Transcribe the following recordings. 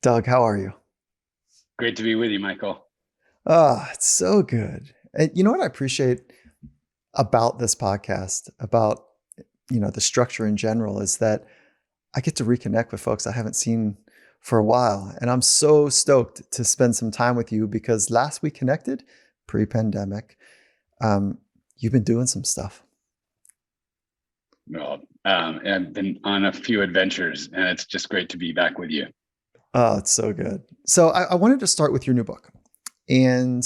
Doug, how are you? Great to be with you, Michael. Ah, it's so good. And you know what I appreciate about this podcast, about the structure in general, is that I get to reconnect with folks I haven't seen for a while. And I'm so stoked to spend some time with you because last we connected, pre-pandemic, um, you've been doing some stuff. Well, I've been on a few adventures, and it's just great to be back with you. Oh, it's so good. So I wanted to start with your new book. And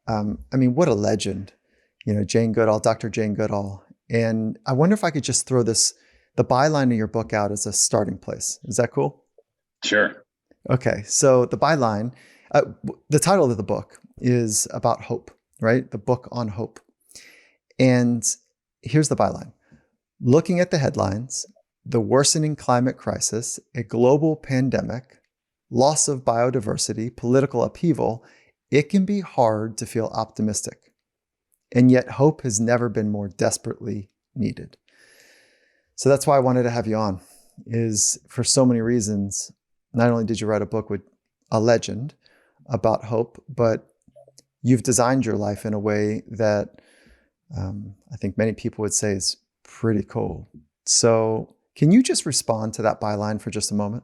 I mean, what a legend, Jane Goodall, Dr. Jane Goodall. And I wonder if I could just throw the byline of your book out as a starting place. Is that cool? Sure. Okay. So the byline, the title of the book is about hope, right? The book on hope. And here's the byline. Looking at the headlines, the worsening climate crisis, a global pandemic, loss of biodiversity, political upheaval, it can be hard to feel optimistic. And yet hope has never been more desperately needed. So that's why I wanted to have you on, is for so many reasons. Not only did you write a book with a legend about hope, but you've designed your life in a way that I think many people would say is pretty cool. So can you just respond to that byline for just a moment?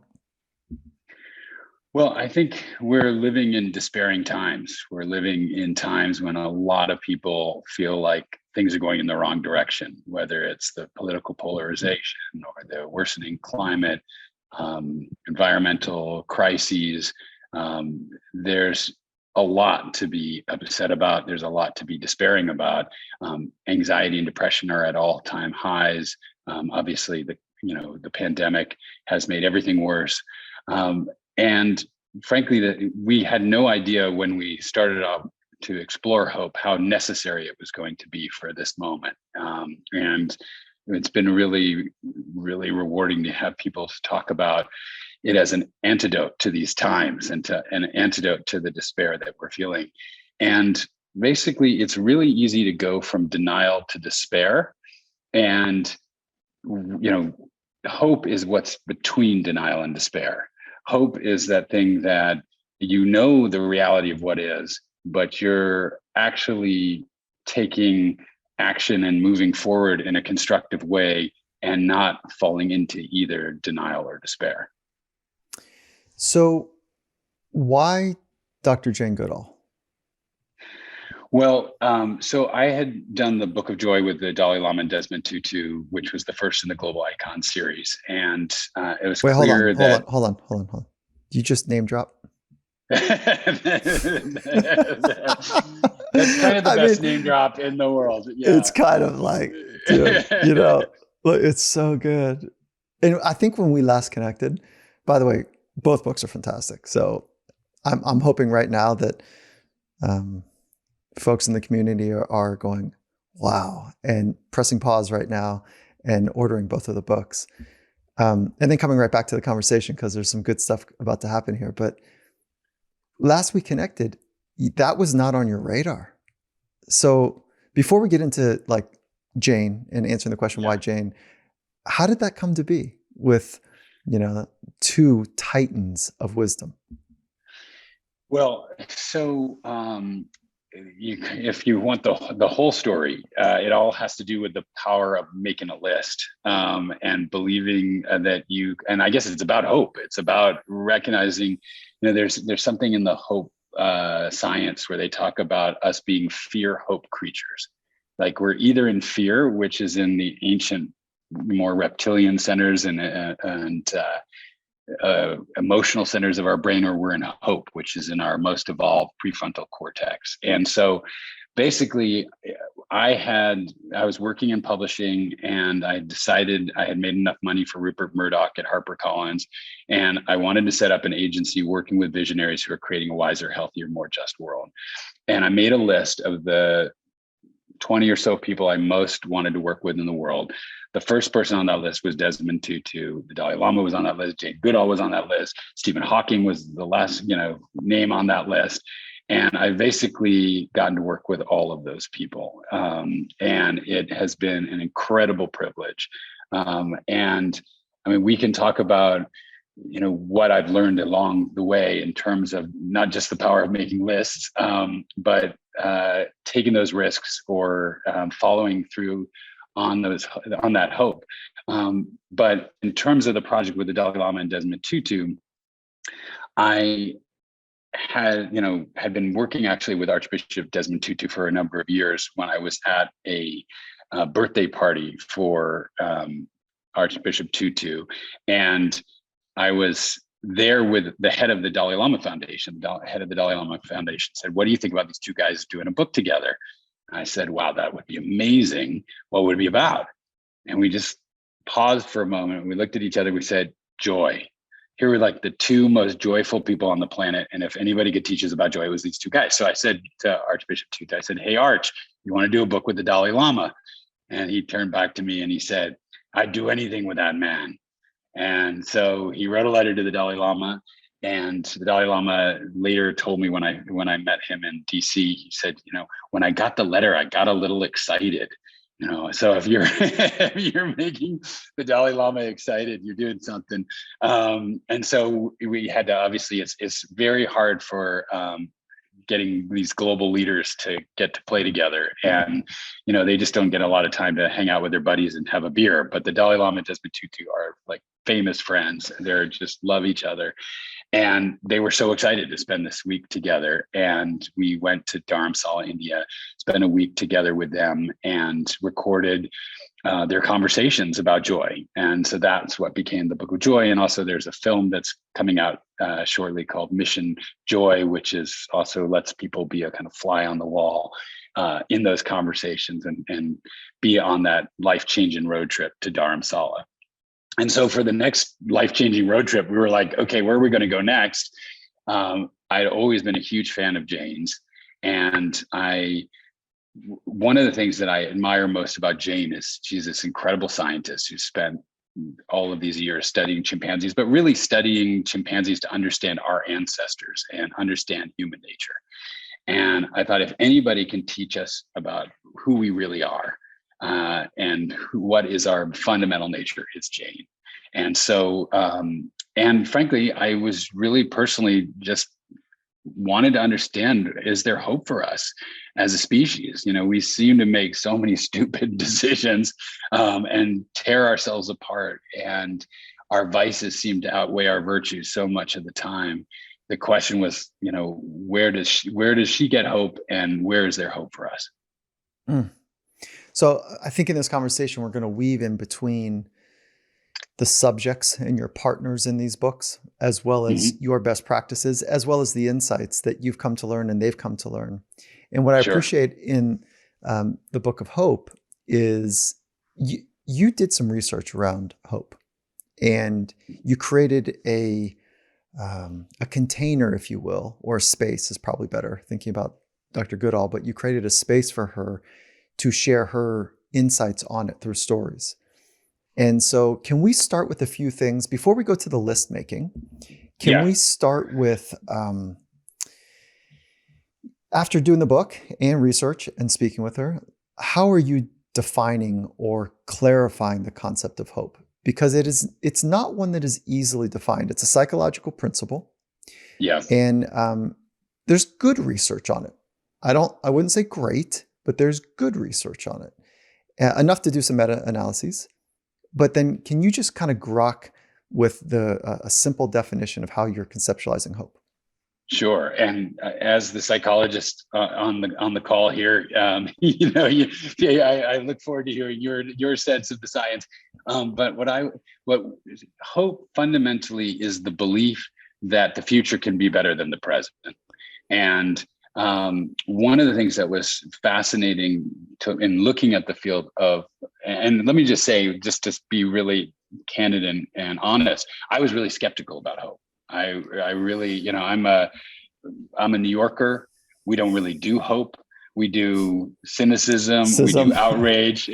Well, I think we're living in despairing times. We're living in times when a lot of people feel like things are going in the wrong direction, whether it's the political polarization or the worsening climate, environmental crises. There's a lot to be upset about. There's a lot to be despairing about. Anxiety and depression are at all-time highs. Obviously, the pandemic has made everything worse. And frankly, that we had no idea when we started off to explore hope how necessary it was going to be for this moment. And it's been really, really rewarding to have people talk about it as an antidote to these times and to an antidote to the despair that we're feeling. And basically, it's really easy to go from denial to despair. And, hope is what's between denial and despair. Hope is that thing that the reality of what is, but you're actually taking action and moving forward in a constructive way and not falling into either denial or despair. So why Dr. Jane Goodall? Well, so I had done the Book of Joy with the Dalai Lama and Desmond Tutu, which was the first in the Global Icon series, and it was Wait, hold on, clear hold on, that hold on, hold on, hold on. You just name drop? That's kind of the I best mean, name drop in the world. it's Yeah. kind of like, dude, look, it's so good. And I think when we last connected, by the way, both books are fantastic. So I'm hoping right now that um, folks in the community are going, wow, and pressing pause right now and ordering both of the books. And then coming right back to the conversation because there's some good stuff about to happen here. But last we connected, that was not on your radar. So before we get into like Jane and answering the question, Yeah. why Jane, how did that come to be with, two titans of wisdom? Well, so if you want the whole story, it all has to do with the power of making a list and believing that you. And I guess it's about hope. It's about recognizing, there's something in the hope science where they talk about us being fear-hope creatures. Like we're either in fear, which is in the ancient, more reptilian centers and emotional centers of our brain, or we're in hope, which is in our most evolved prefrontal cortex. And so basically I was working in publishing, and I decided I had made enough money for Rupert Murdoch at HarperCollins, and I wanted to set up an agency working with visionaries who are creating a wiser, healthier, more just world. And I made a list of the 20 or so people I most wanted to work with in the world. The first person on that list was Desmond Tutu. The Dalai Lama was on that list. Jane Goodall was on that list. Stephen Hawking was the last, name on that list. And I basically gotten to work with all of those people. And it has been an incredible privilege. And I mean, we can talk about what I've learned along the way in terms of not just the power of making lists, but taking those risks or following through on that hope. But in terms of the project with the Dalai Lama and Desmond Tutu, I had been working actually with Archbishop Desmond Tutu for a number of years when I was at a birthday party for Archbishop Tutu, and I was there with the head of the Dalai Lama Foundation. The head of the Dalai Lama Foundation said, "What do you think about these two guys doing a book together?" And I said, "Wow, that would be amazing. What would it be about?" And we just paused for a moment. We looked at each other. We said, "Joy." Here were like the two most joyful people on the planet. And if anybody could teach us about joy, it was these two guys. So I said to Archbishop Tutu, I said, "Hey, Arch, you want to do a book with the Dalai Lama?" And he turned back to me and he said, "I'd do anything with that man." And so he wrote a letter to the Dalai Lama. And the Dalai Lama later told me when I met him in DC, he said, "When I got the letter, I got a little excited." So if you're if you're making the Dalai Lama excited, you're doing something. And so we had to, obviously, it's very hard for getting these global leaders to get to play together, and they just don't get a lot of time to hang out with their buddies and have a beer. But the Dalai Lama and Desmond Tutu are like famous friends. They're just love each other. And they were so excited to spend this week together. And we went to Dharamsala, India, spent a week together with them and recorded their conversations about joy. And so that's what became the Book of Joy. And also there's a film that's coming out shortly called Mission Joy, which is also lets people be a kind of fly on the wall in those conversations and be on that life-changing road trip to Dharamsala. And so for the next life-changing road trip, we were like, okay, where are we going to go next? I'd always been a huge fan of Jane's. And one of the things that I admire most about Jane is she's this incredible scientist who spent all of these years studying chimpanzees, but really studying chimpanzees to understand our ancestors and understand human nature. And I thought if anybody can teach us about who we really are, and what is our fundamental nature, it's Jane. And so, and frankly, I was really personally just wanted to understand, is there hope for us as a species? We seem to make so many stupid decisions and tear ourselves apart, and our vices seem to outweigh our virtues so much of the time. The question was, where does she get hope, and where is there hope for us? Mm. So I think in this conversation, we're going to weave in between the subjects and your partners in these books, as well as your best practices, as well as the insights that you've come to learn and they've come to learn. And what I appreciate in the Book of Hope is you did some research around hope, and you created a container, if you will, or a space is probably better, thinking about Dr. Goodall, but you created a space for her to share her insights on it through stories. And so can we start with a few things before we go to the list making? Can we start with, after doing the book and research and speaking with her, how are you defining or clarifying the concept of hope? Because it's not one that is easily defined. It's a psychological principle. Yeah. And there's good research on it. I wouldn't say great, but there's good research on it. Enough to do some meta-analyses. But then can you just kind of grok with a simple definition of how you're conceptualizing hope? Sure. And as the psychologist on the call here, I look forward to hearing your sense of the science. But what hope fundamentally is the belief that the future can be better than the present. And one of the things that was fascinating in looking at the field of, and let me just say, just to be really candid and honest, I was really skeptical about hope. I really, I'm a New Yorker. We don't really do hope. We do cynicism. We do outrage,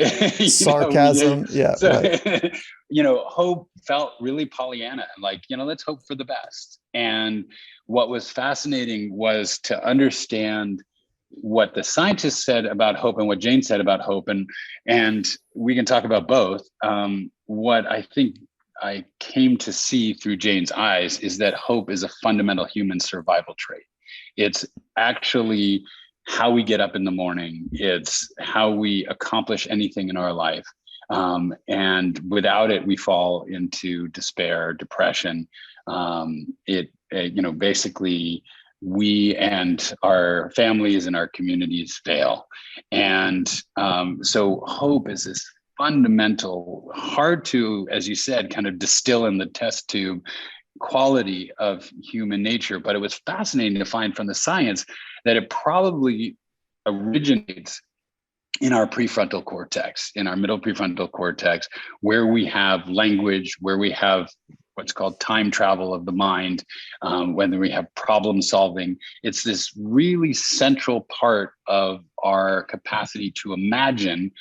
sarcasm. Hope felt really Pollyanna, like, let's hope for the best. And what was fascinating was to understand what the scientists said about hope and what Jane said about hope. And we can talk about both. What I think I came to see through Jane's eyes is that hope is a fundamental human survival trait. It's actually how we get up in the morning. It's how we accomplish anything in our life. And without it, we fall into despair, depression. Basically, we and our families and our communities fail. And so hope is this fundamental, hard to, as you said, kind of distill in the test tube quality of human nature. But it was fascinating to find from the science that it probably originates in our prefrontal cortex, in our middle prefrontal cortex, where we have language, where we have what's called time travel of the mind, when we have problem solving. It's this really central part of our capacity to imagine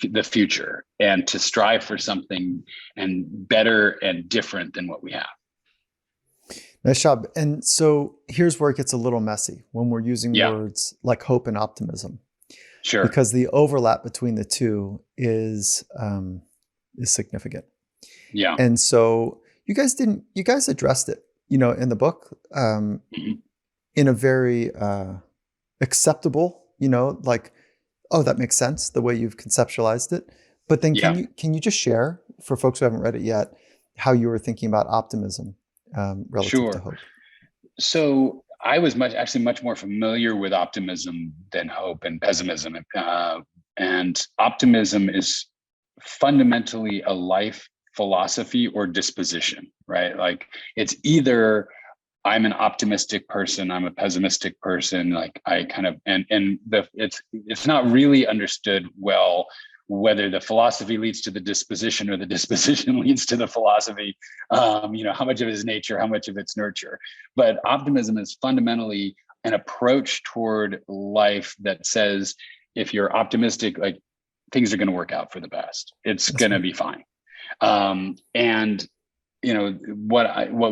the future and to strive for something and better and different than what we have. Nice job. And so here's where it gets a little messy when we're using words like hope and optimism. Sure. Because the overlap between the two is significant. Yeah. And so you guys addressed it, in the book, in a very acceptable, like, oh, that makes sense the way you've conceptualized it. But then can you just share for folks who haven't read it yet, how you were thinking about optimism relative to hope? So I was much more familiar with optimism than hope and pessimism. And optimism is fundamentally a life philosophy or disposition, right? Like it's either I'm an optimistic person, I'm a pessimistic person. Like I kind of, it's not really understood well whether the philosophy leads to the disposition or the disposition leads to the philosophy. How much of it is nature, how much of it's nurture. But optimism is fundamentally an approach toward life that says, if you're optimistic, like things are going to work out for the best. It's going to be fine. What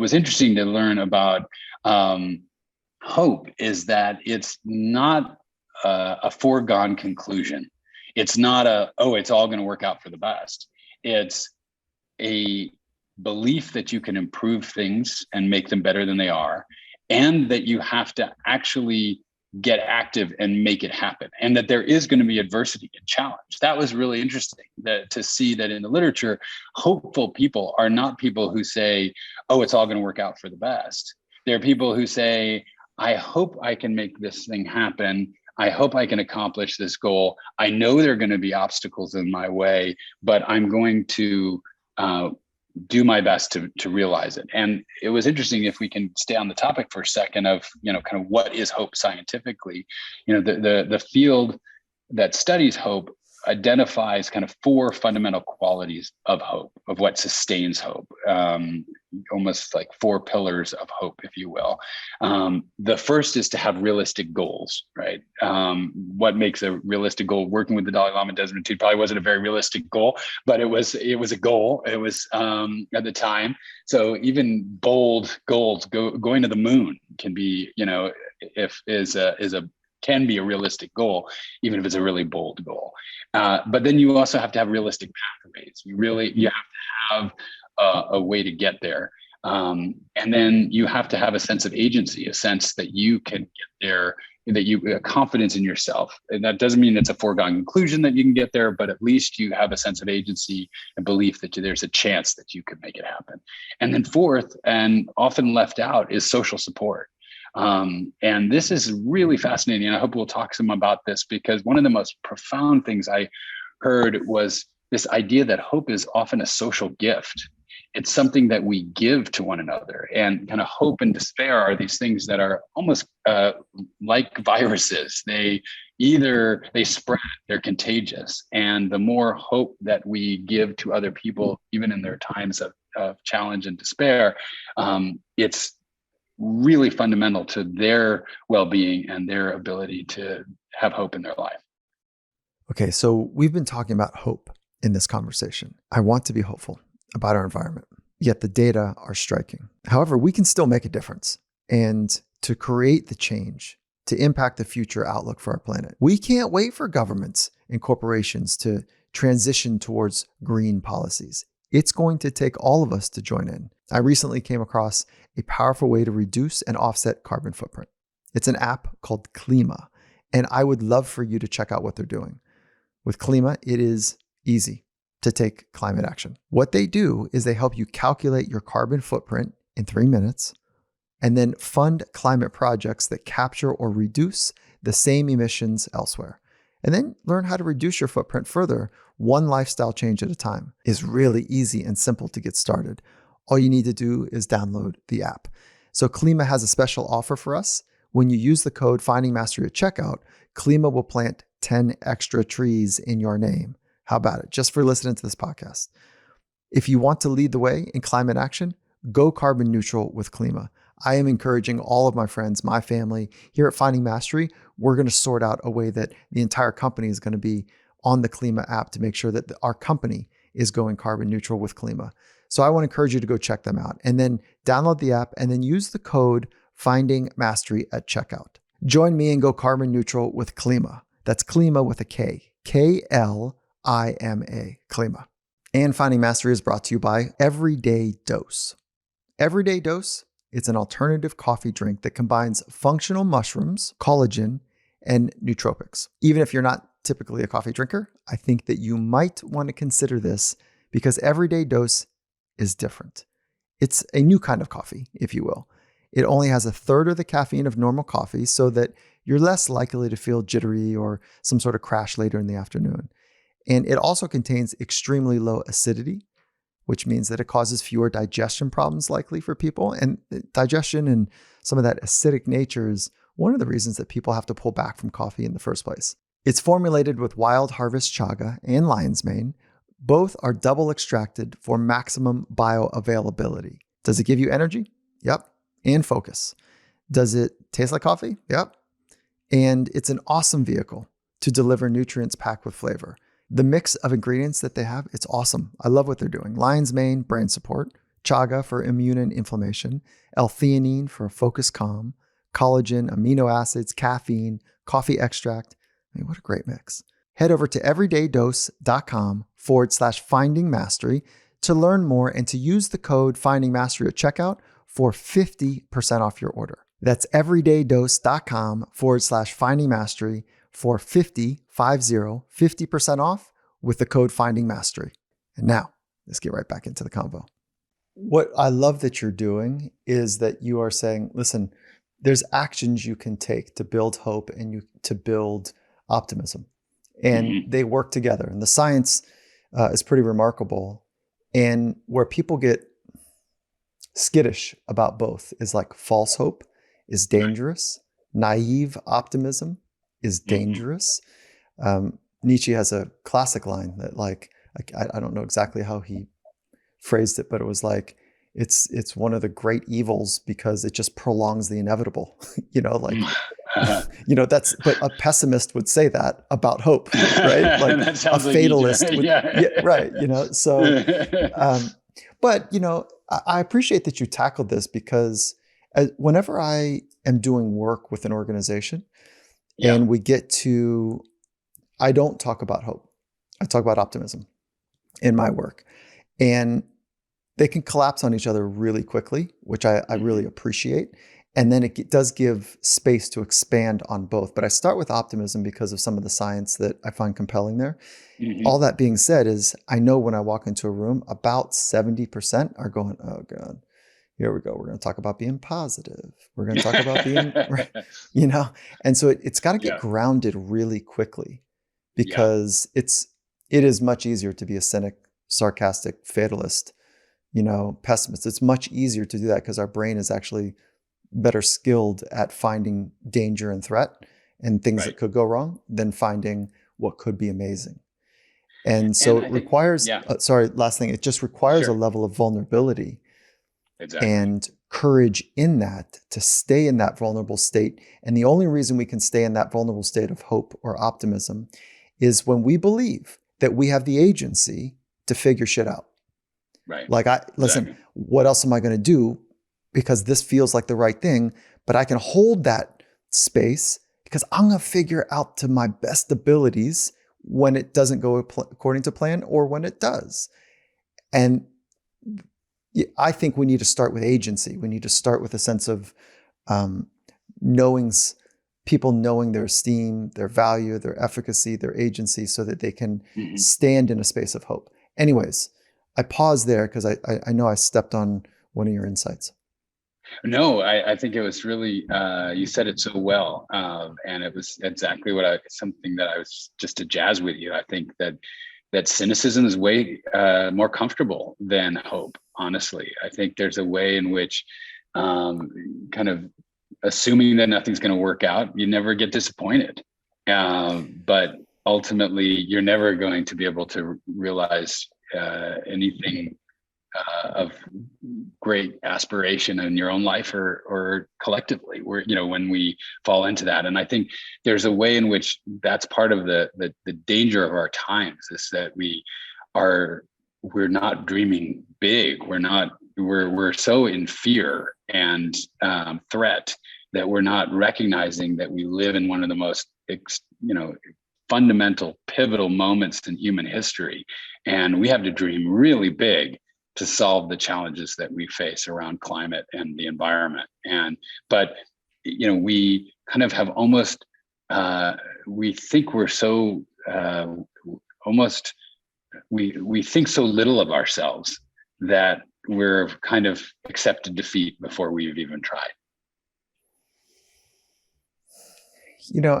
was interesting to learn about hope is that it's not a foregone conclusion. It's not it's all going to work out for the best. It's a belief that you can improve things and make them better than they are, and that you have to actually get active and make it happen, and that there is going to be adversity and challenge. That was really interesting to see that in the literature, hopeful people are not people who say, oh, it's all going to work out for the best. They're people who say, I hope I can make this thing happen. I hope I can accomplish this goal. I know there are going to be obstacles in my way, but I'm going to do my best to realize it. And it was interesting, if we can stay on the topic for a second of, kind of what is hope scientifically. The field that studies hope identifies kind of four fundamental qualities of hope, of what sustains hope, almost like four pillars of hope, if you will. The first is to have realistic goals, right? What makes a realistic goal? Working with the Dalai Lama, Desmond Tutu probably wasn't a very realistic goal, but it was a goal. It was at the time. So even bold goals, going to the moon can be, can be a realistic goal, even if it's a really bold goal. But then you also have to have realistic pathways. You have to have a way to get there. And then you have to have a sense of agency, a sense that you can get there, that you have confidence in yourself. And that doesn't mean it's a foregone conclusion that you can get there, but at least you have a sense of agency and belief that there's a chance that you could make it happen. And then fourth, and often left out, is social support. And this is really fascinating. And I hope we'll talk some about this, because one of the most profound things I heard was this idea that hope is often a social gift. It's something that we give to one another, and kind of hope and despair are these things that are almost like viruses. They spread, they're contagious. And the more hope that we give to other people, even in their times of challenge and despair, it's really fundamental to their well-being and their ability to have hope in their life. Okay, so we've been talking about hope in this conversation. I want to be hopeful about our environment, yet the data are striking. However, we can still make a difference. And to create the change, to impact the future outlook for our planet, we can't wait for governments and corporations to transition towards green policies. It's going to take all of us to join in. I recently came across a powerful way to reduce and offset carbon footprint. It's an app called Klima, and I would love for you to check out what they're doing. With Klima, it is easy to take climate action. What they do is they help you calculate your carbon footprint in 3 minutes and then fund climate projects that capture or reduce the same emissions elsewhere. And then learn how to reduce your footprint further, one lifestyle change at a time. It's really easy and simple to get started. All you need to do is download the app. So Klima has a special offer for us. When you use the code Finding Mastery at checkout, Klima will plant 10 extra trees in your name. How about it? Just for listening to this podcast. If you want to lead the way in climate action, go carbon neutral with Klima. I am encouraging all of my friends, my family here at Finding Mastery. We're going to sort out a way that the entire company is going to be on the Klima app to make sure that our company is going carbon neutral with Klima. So I want to encourage you to go check them out and then download the app and then use the code Finding Mastery at checkout. Join me and go carbon neutral with Klima. That's Klima with a K. Klima. Klima. And Finding Mastery is brought to you by Everyday Dose. Everyday Dose, it's an alternative coffee drink that combines functional mushrooms, collagen, and nootropics. Even if you're not typically a coffee drinker, I think that you might want to consider this because Everyday Dose is different. It's a new kind of coffee, if you will. It only has 1/3 of the caffeine of normal coffee so that you're less likely to feel jittery or some sort of crash later in the afternoon. And it also contains extremely low acidity, which means that it causes fewer digestion problems likely for people. And digestion and some of that acidic nature is one of the reasons that people have to pull back from coffee in the first place. It's formulated with wild harvest chaga and lion's mane. Both are double extracted for maximum bioavailability. Does it give you energy? Yep. And focus. Does it taste like coffee? Yep. And it's an awesome vehicle to deliver nutrients packed with flavor. The mix of ingredients that they have, it's awesome. I love what they're doing. Lion's mane, brain support, chaga for immune and inflammation, L-theanine for a focused calm, collagen, amino acids, caffeine, coffee extract. I mean, what a great mix. Head over to everydaydose.com/finding mastery to learn more and to use the code Finding Mastery at checkout for 50% off your order. That's everydaydose.com/finding mastery for 50% off with the code Finding Mastery. And now let's get right back into the convo. What I love that you're doing is that you are saying, listen, there's actions you can take to build hope and to build optimism. And they work together. And the science is pretty remarkable. And where people get skittish about both is like false hope is dangerous. Naive optimism is dangerous. Nietzsche has a classic line that I don't know exactly how he phrased it, but it was like, it's one of the great evils because it just prolongs the inevitable, but a pessimist would say that about hope, right? Like a fatalist would, right. So, but I appreciate that you tackled this because whenever I am doing work with an organization and we get to, I don't talk about hope. I talk about optimism in my work. And they can collapse on each other really quickly, which I really appreciate. And then it does give space to expand on both. But I start with optimism because of some of the science that I find compelling there. All that being said is I know when I walk into a room, about 70% are going, oh God, here we go. We're going to talk about being positive. We're going to talk about being, and so it's got to get grounded really quickly because it is much easier to be a cynic, sarcastic, fatalist, pessimist. It's much easier to do that because our brain is actually better skilled at finding danger and threat and things that could go wrong than finding what could be amazing. And so it requires, last thing, it just requires a level of vulnerability and courage in that to stay in that vulnerable state. And the only reason we can stay in that vulnerable state of hope or optimism is when we believe that we have the agency to figure shit out. Right. Like listen, what else am I going to do? Because this feels like the right thing, but I can hold that space because I'm going to figure out to my best abilities when it doesn't go according to plan or when it does. And I think we need to start with agency. We need to start with a sense of people knowing their esteem, their value, their efficacy, their agency, so that they can stand in a space of hope. Anyways, I pause there because I know I stepped on one of your insights. No, I think it was really, you said it so well. And it was exactly something that I was just to jazz with you. I think that cynicism is way more comfortable than hope, honestly. I think there's a way in which kind of assuming that nothing's going to work out, you never get disappointed. But ultimately, you're never going to be able to realize anything of great aspiration in your own life or collectively, when we fall into that. And I think there's a way in which that's part of the danger of our times, is that we're not dreaming big. We're so in fear and threat that we're not recognizing that we live in one of the most fundamental, pivotal moments in human history, and we have to dream really big to solve the challenges that we face around climate and the environment. But we kind of have almost we think we're so almost we think so little of ourselves that we're kind of accepted defeat before we've even tried.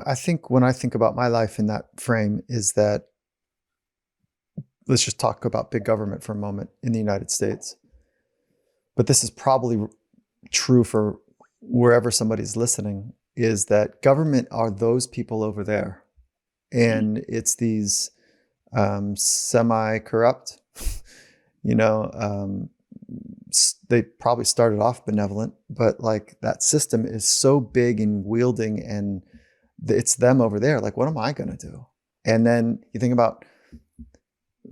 I think when I think about my life in that frame is that, let's just talk about big government for a moment in the United States. But this is probably true for wherever somebody's listening, is that government are those people over there. And it's these semi-corrupt, they probably started off benevolent, but like that system is so big and wielding, and it's them over there. Like, what am I going to do? And then you think about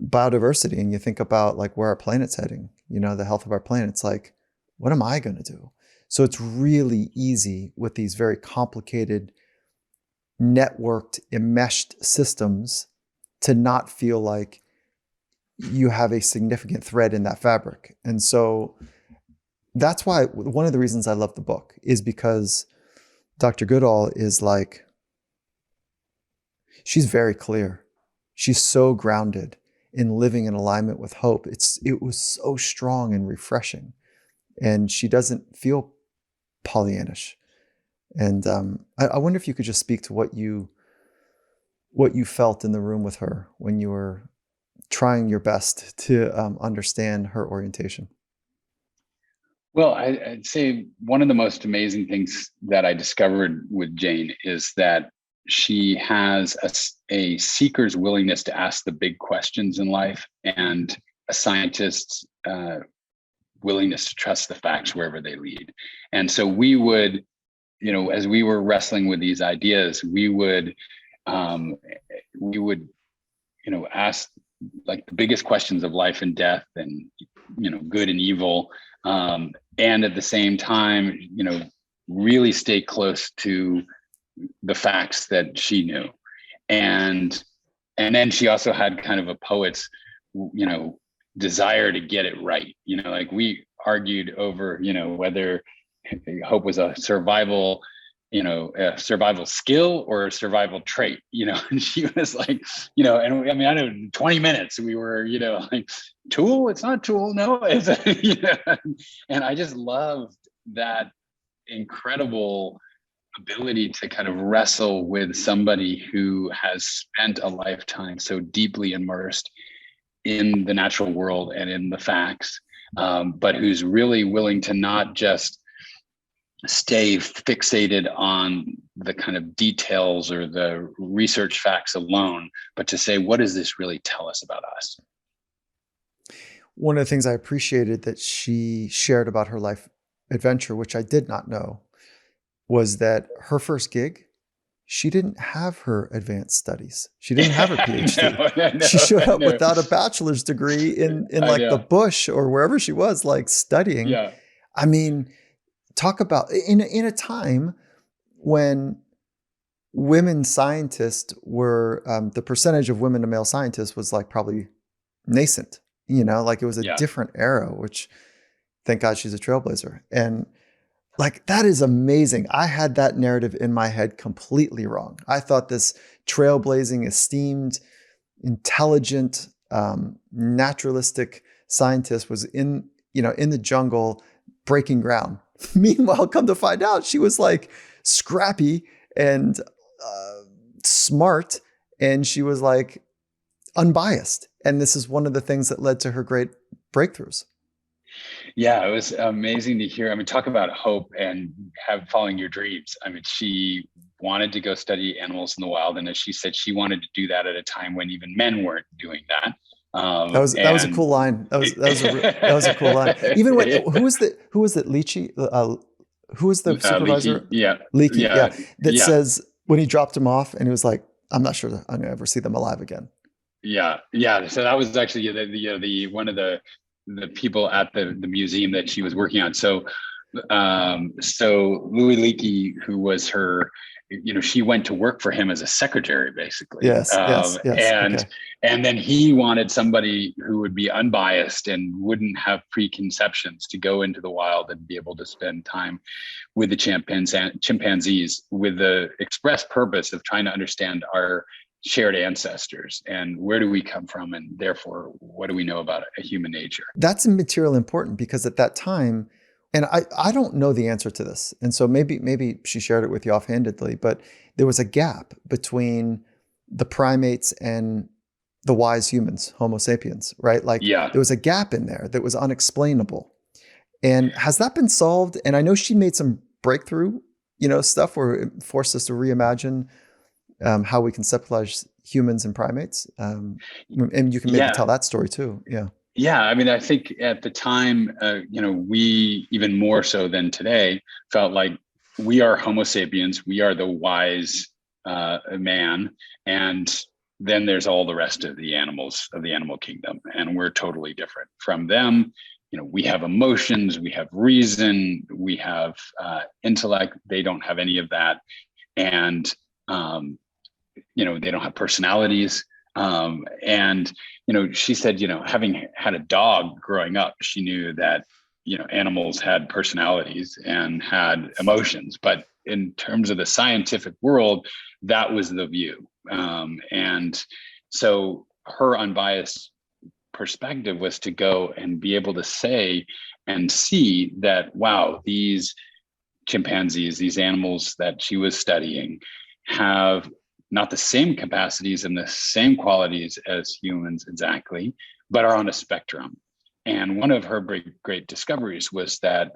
biodiversity, and you think about like where our planet's heading, the health of our planet. It's like, what am I going to do? So it's really easy with these very complicated, networked, enmeshed systems to not feel like you have a significant thread in that fabric. And so that's why one of the reasons I love the book is because Dr. Goodall is like, she's very clear. She's so grounded in living in alignment with hope. It was so strong and refreshing. And she doesn't feel Pollyannish. And I wonder if you could just speak to what you felt in the room with her when you were trying your best to understand her orientation. Well, I'd say one of the most amazing things that I discovered with Jane is that she has a seeker's willingness to ask the big questions in life, and a scientist's willingness to trust the facts wherever they lead. And so we would, as we were wrestling with these ideas, we would ask like the biggest questions of life and death, and good and evil, and at the same time, really stay close to the facts that she knew. And then she also had kind of a poet's desire to get it right. Like we argued over whether hope was a survival skill or a survival trait, and she was like, and I mean, I know 20 minutes we were, like, tool, it's not tool, no, it's, and I just loved that incredible ability to kind of wrestle with somebody who has spent a lifetime so deeply immersed in the natural world and in the facts, but who's really willing to not just stay fixated on the kind of details or the research facts alone, but to say, what does this really tell us about us? One of the things I appreciated that she shared about her life adventure, which I did not know, was that her first gig, she didn't have her advanced studies. She didn't have her PhD. She showed up without a bachelor's degree in like the bush or wherever she was, like studying. Yeah. I mean, talk about in a time when women scientists were, the percentage of women to male scientists was like probably nascent, like it was a Yeah. different era, which thank God she's a trailblazer. And like, that is amazing. I had that narrative in my head completely wrong. I thought this trailblazing, esteemed, intelligent, naturalistic scientist was in the jungle breaking ground. Meanwhile, come to find out, she was like scrappy and smart, and she was like unbiased. And this is one of the things that led to her great breakthroughs. Yeah, it was amazing to hear. I mean, talk about hope and following your dreams. I mean, she wanted to go study animals in the wild, and as she said, she wanted to do that at a time when even men weren't doing that. That was a cool line. That was a cool line. Even when who was it? Leachy, who was the supervisor? Leaky, yeah, Leaky, yeah. That yeah. says when he dropped him off, and he was like, "I'm not sure that I'm gonna ever see them alive again." Yeah. So that was actually the one of the people at the museum that she was working on. So Louis Leakey, who was her, she went to work for him as a secretary, basically. Yes. And okay. and then he wanted somebody who would be unbiased and wouldn't have preconceptions to go into the wild and be able to spend time with the chimpanzees with the express purpose of trying to understand our shared ancestors and where do we come from, and therefore what do we know about a human nature. That's material important, because at that time, and I don't know the answer to this, and so maybe she shared it with you offhandedly, but there was a gap between the primates and the wise humans, Homo sapiens, right? Like, there was a gap in there that was unexplainable. And has that been solved? And I know she made some breakthrough stuff where it forced us to reimagine how we conceptualize humans and primates. And you can maybe tell that story too. Yeah. Yeah. I mean, I think at the time, we, even more so than today, felt like we are Homo sapiens. We are the wise man. And then there's all the rest of the animals of the animal kingdom. And we're totally different from them. We have emotions, we have reason, we have intellect. They don't have any of that. And they don't have personalities. And she said, having had a dog growing up, she knew that, animals had personalities and had emotions, but in terms of the scientific world, that was the view. And so her unbiased perspective was to go and be able to say and see that, wow, these chimpanzees, these animals that she was studying, have not the same capacities and the same qualities as humans exactly, but are on a spectrum. And one of her great discoveries was that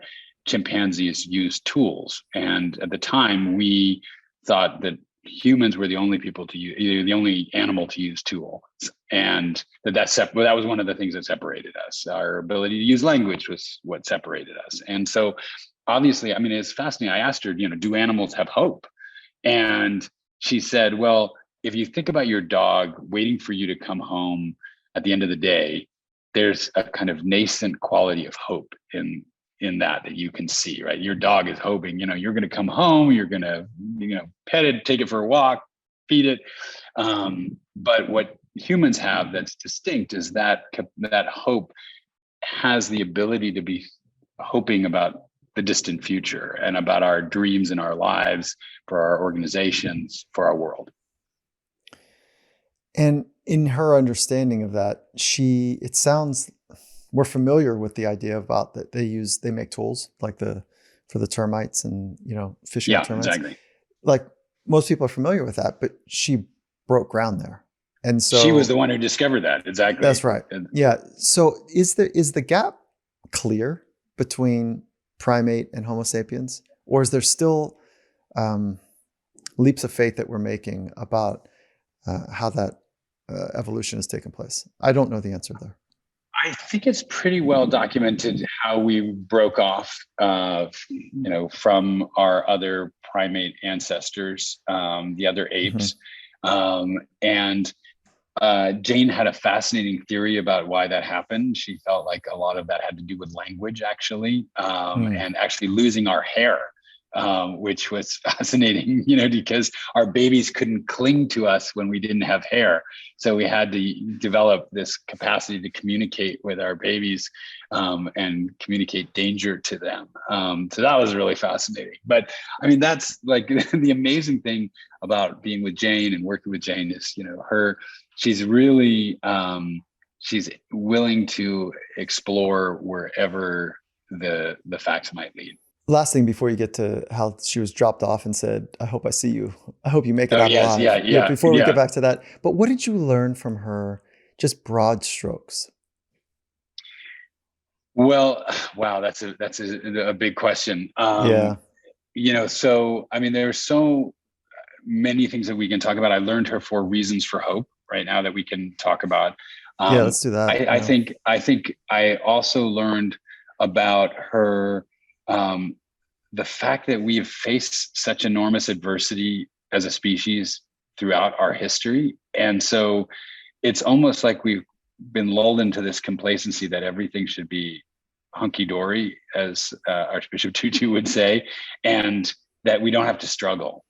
chimpanzees use tools. And at the time, we thought that humans were the only people to use, the only animal to use tools. And that was one of the things that separated us. Our ability to use language was what separated us. And so obviously, I mean, it's fascinating. I asked her, do animals have hope? And she said, well, if you think about your dog waiting for you to come home at the end of the day, there's a kind of nascent quality of hope in that you can see, right? Your dog is hoping, you're going to come home, you're going to, pet it, take it for a walk, feed it. But what humans have that's distinct is that hope has the ability to be hoping about the distant future and about our dreams and our lives, for our organizations, for our world. And in her understanding of that, it sounds, we're familiar with the idea about that they make tools like for the termites and, fishing termites. Exactly. Like, most people are familiar with that, but she broke ground there. And so she was the one who discovered that. Exactly. That's right. Yeah. So is the gap clear between primate and Homo sapiens, or is there still leaps of faith that we're making about how that evolution has taken place? I don't know the answer there. I think it's pretty well documented how we broke off, from our other primate ancestors, the other apes. Mm-hmm. And Jane had a fascinating theory about why that happened. She felt like a lot of that had to do with language, actually, and actually losing our hair. which was fascinating, because our babies couldn't cling to us when we didn't have hair. So we had to develop this capacity to communicate with our babies and communicate danger to them. So that was really fascinating. But I mean, that's like the amazing thing about being with Jane and working with Jane is, she's really, she's willing to explore wherever the facts might lead. Last thing before you get to how she was dropped off and said, I hope I see you. I hope you make it Oh out yes, alive. yeah. Before we get back to that. But what did you learn from her? Just broad strokes. Well, wow, that's a big question. Yeah. So I mean, there's so many things that we can talk about. I learned her 4 reasons for hope right now that we can talk about. Yeah, let's do that. I think I also learned about her, the fact that we have faced such enormous adversity as a species throughout our history. And so it's almost like we've been lulled into this complacency that everything should be hunky-dory, as Archbishop Tutu would say, and that we don't have to struggle.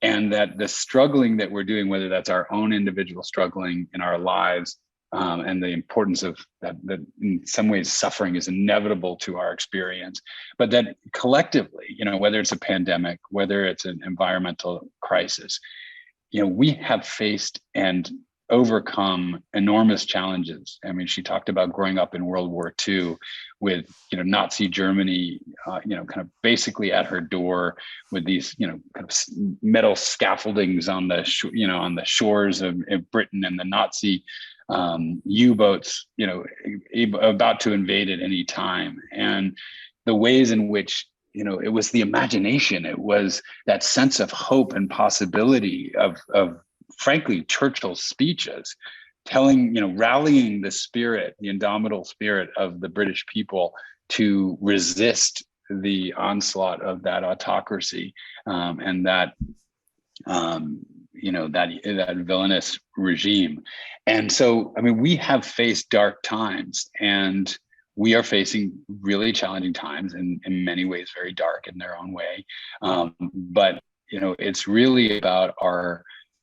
And that the struggling that we're doing, whether that's our own individual struggling in our lives, and the importance of that in some ways suffering is inevitable to our experience, but that collectively, whether it's a pandemic, whether it's an environmental crisis, we have faced and overcome enormous challenges. I mean, she talked about growing up in World War II with, Nazi Germany, kind of basically at her door with these, kind of metal scaffoldings on the, on the shores of Britain, and the Nazi U-boats, about to invade at any time. And the ways in which, it was the imagination, it was that sense of hope and possibility of frankly, Churchill's speeches telling, rallying the spirit, the indomitable spirit of the British people to resist the onslaught of that autocracy, and that, that villainous regime. And so, I mean, we have faced dark times, and we are facing really challenging times, and in many ways very dark in their own way. But, it's really about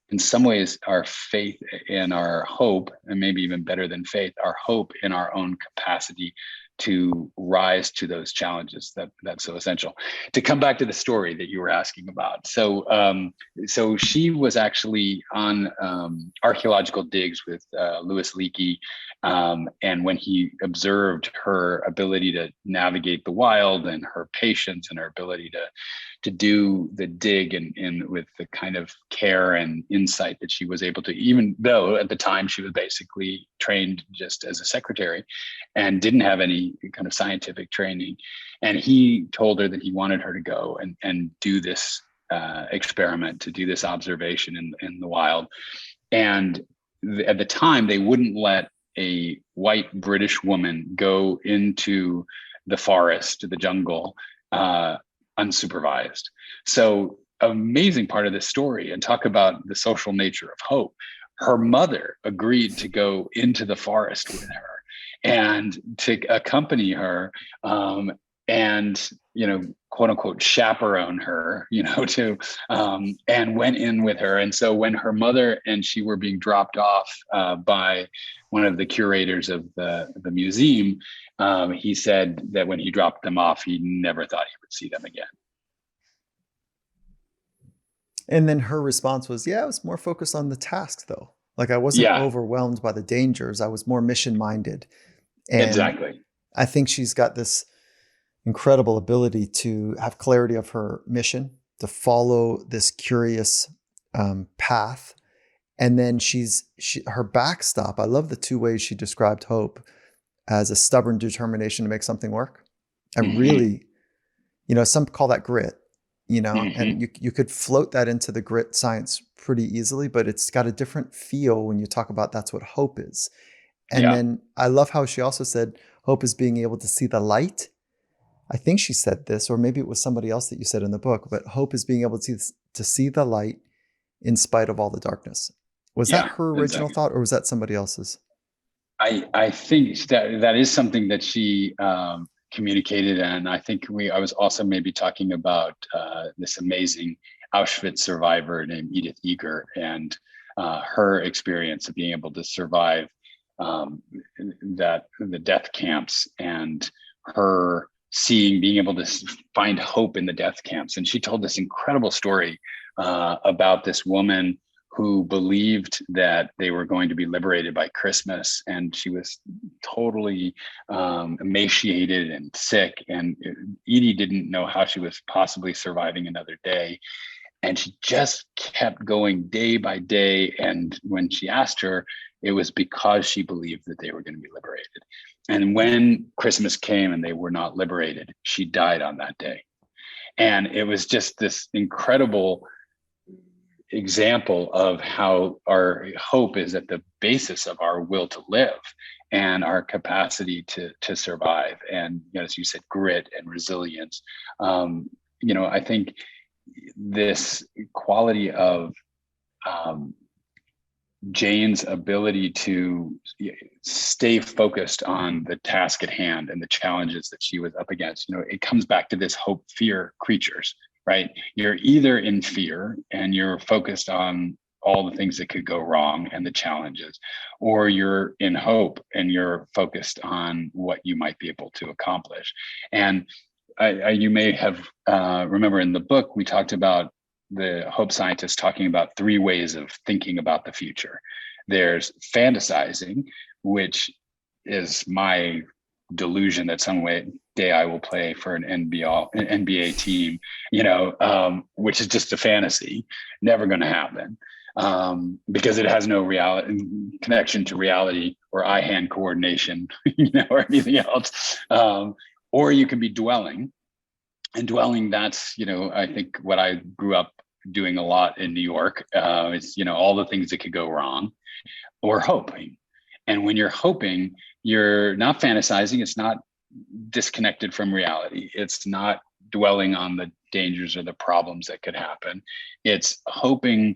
in some ways, our faith and our hope, and maybe even better than faith, our hope in our own capacity to rise to those challenges that's so essential. To come back to the story that you were asking about. So she was actually on archaeological digs with Louis Leakey, and when he observed her ability to navigate the wild and her patience and her ability to do the dig and with the kind of care and insight that she was able to, even though at the time she was basically trained just as a secretary and didn't have any kind of scientific training. And he told her that he wanted her to go and do this experiment, to do this observation in the wild. And at the time, they wouldn't let a white British woman go into the forest, the jungle, unsupervised. So amazing part of this story, and talk about the social nature of hope. Her mother agreed to go into the forest with her and to accompany her, and, quote unquote, chaperone her, to, and went in with her. And so when her mother and she were being dropped off by one of the curators of the museum, he said that when he dropped them off, he never thought he would see them again. And then her response was, I was more focused on the task though. Like I wasn't overwhelmed by the dangers. I was more mission minded. And exactly. I think she's got this incredible ability to have clarity of her mission, to follow this curious path. And then her backstop. I love the 2 ways she described hope: as a stubborn determination to make something work. And really, some call that grit, and you could float that into the grit science pretty easily, but it's got a different feel when you talk about that's what hope is. And then I love how she also said hope is being able to see the light. I think she said this, or maybe it was somebody else that you said in the book, but hope is being able to see the light in spite of all the darkness. Was that her original thought, or was that somebody else's? I think that is something that she communicated. And I think I was also maybe talking about this amazing Auschwitz survivor named Edith Eger, and her experience of being able to survive the death camps, and her being able to find hope in the death camps. And she told this incredible story about this woman who believed that they were going to be liberated by Christmas. And she was totally emaciated and sick. And Edie didn't know how she was possibly surviving another day. And she just kept going day by day. And when she asked her, it was because she believed that they were going to be liberated. And when Christmas came and they were not liberated, she died on that day. And it was just this incredible example of how our hope is at the basis of our will to live and our capacity to survive. And as you said, grit and resilience. I think this quality of Jane's ability to stay focused on the task at hand and the challenges that she was up against, it comes back to this hope fear creatures, right? You're either in fear and you're focused on all the things that could go wrong and the challenges, or you're in hope and you're focused on what you might be able to accomplish. And you may have remember in the book, we talked about the hope scientists talking about 3 ways of thinking about the future. There's fantasizing, which is my delusion that some day I will play for an NBA team, which is just a fantasy, never going to happen, because it has no reality connection to reality or eye-hand coordination, or anything else. Or you can be dwelling. And dwelling, that's, I think what I grew up doing a lot in New York, is, all the things that could go wrong, or hoping. And when you're hoping, you're not fantasizing. It's not disconnected from reality. It's not dwelling on the dangers or the problems that could happen. It's hoping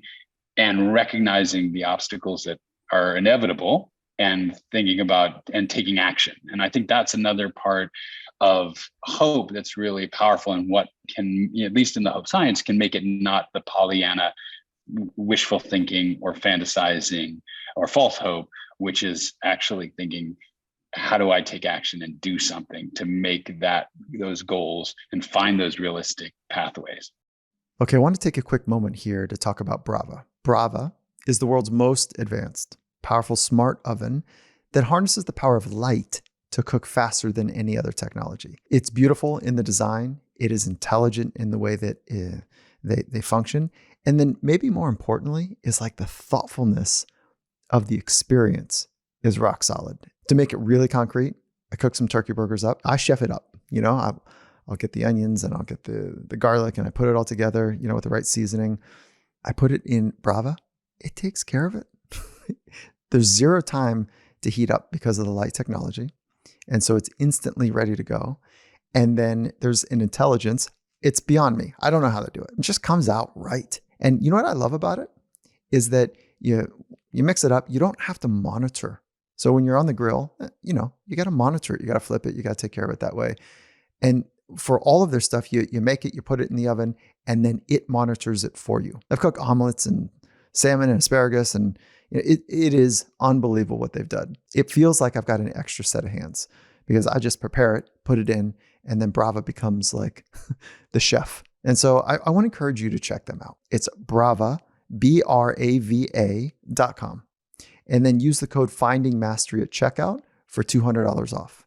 and recognizing the obstacles that are inevitable and thinking about and taking action. And I think that's another part of hope that's really powerful, and what can, at least in the hope science, can make it not the Pollyanna wishful thinking or fantasizing or false hope, which is actually thinking, how do I take action and do something to make those goals and find those realistic pathways? Okay, I want to take a quick moment here to talk about Brava. Brava is the world's most advanced, powerful smart oven that harnesses the power of light to cook faster than any other technology. It's beautiful in the design. It is intelligent in the way that they function. And then maybe more importantly is like the thoughtfulness of the experience is rock solid. To make it really concrete, I cook some turkey burgers up. I chef it up. I'll get the onions and I'll get the garlic and I put it all together, with the right seasoning. I put it in Brava. It takes care of it. There's 0 time to heat up because of the light technology. And so it's instantly ready to go. And then there's an intelligence. It's beyond me. I don't know how to do it. It just comes out right. And you know what I love about it is that you mix it up. You don't have to monitor. So when you're on the grill, you got to monitor it. You got to flip it. You got to take care of it that way. And for all of their stuff, you make it, you put it in the oven, and then it monitors it for you. I've cooked omelets and salmon and asparagus, and it is unbelievable what they've done. It feels like I've got an extra set of hands because I just prepare it, put it in, and then Brava becomes like the chef. And so I want to encourage you to check them out. It's Brava, BRAVA.com. And then use the code FindingMastery at checkout for $200 off.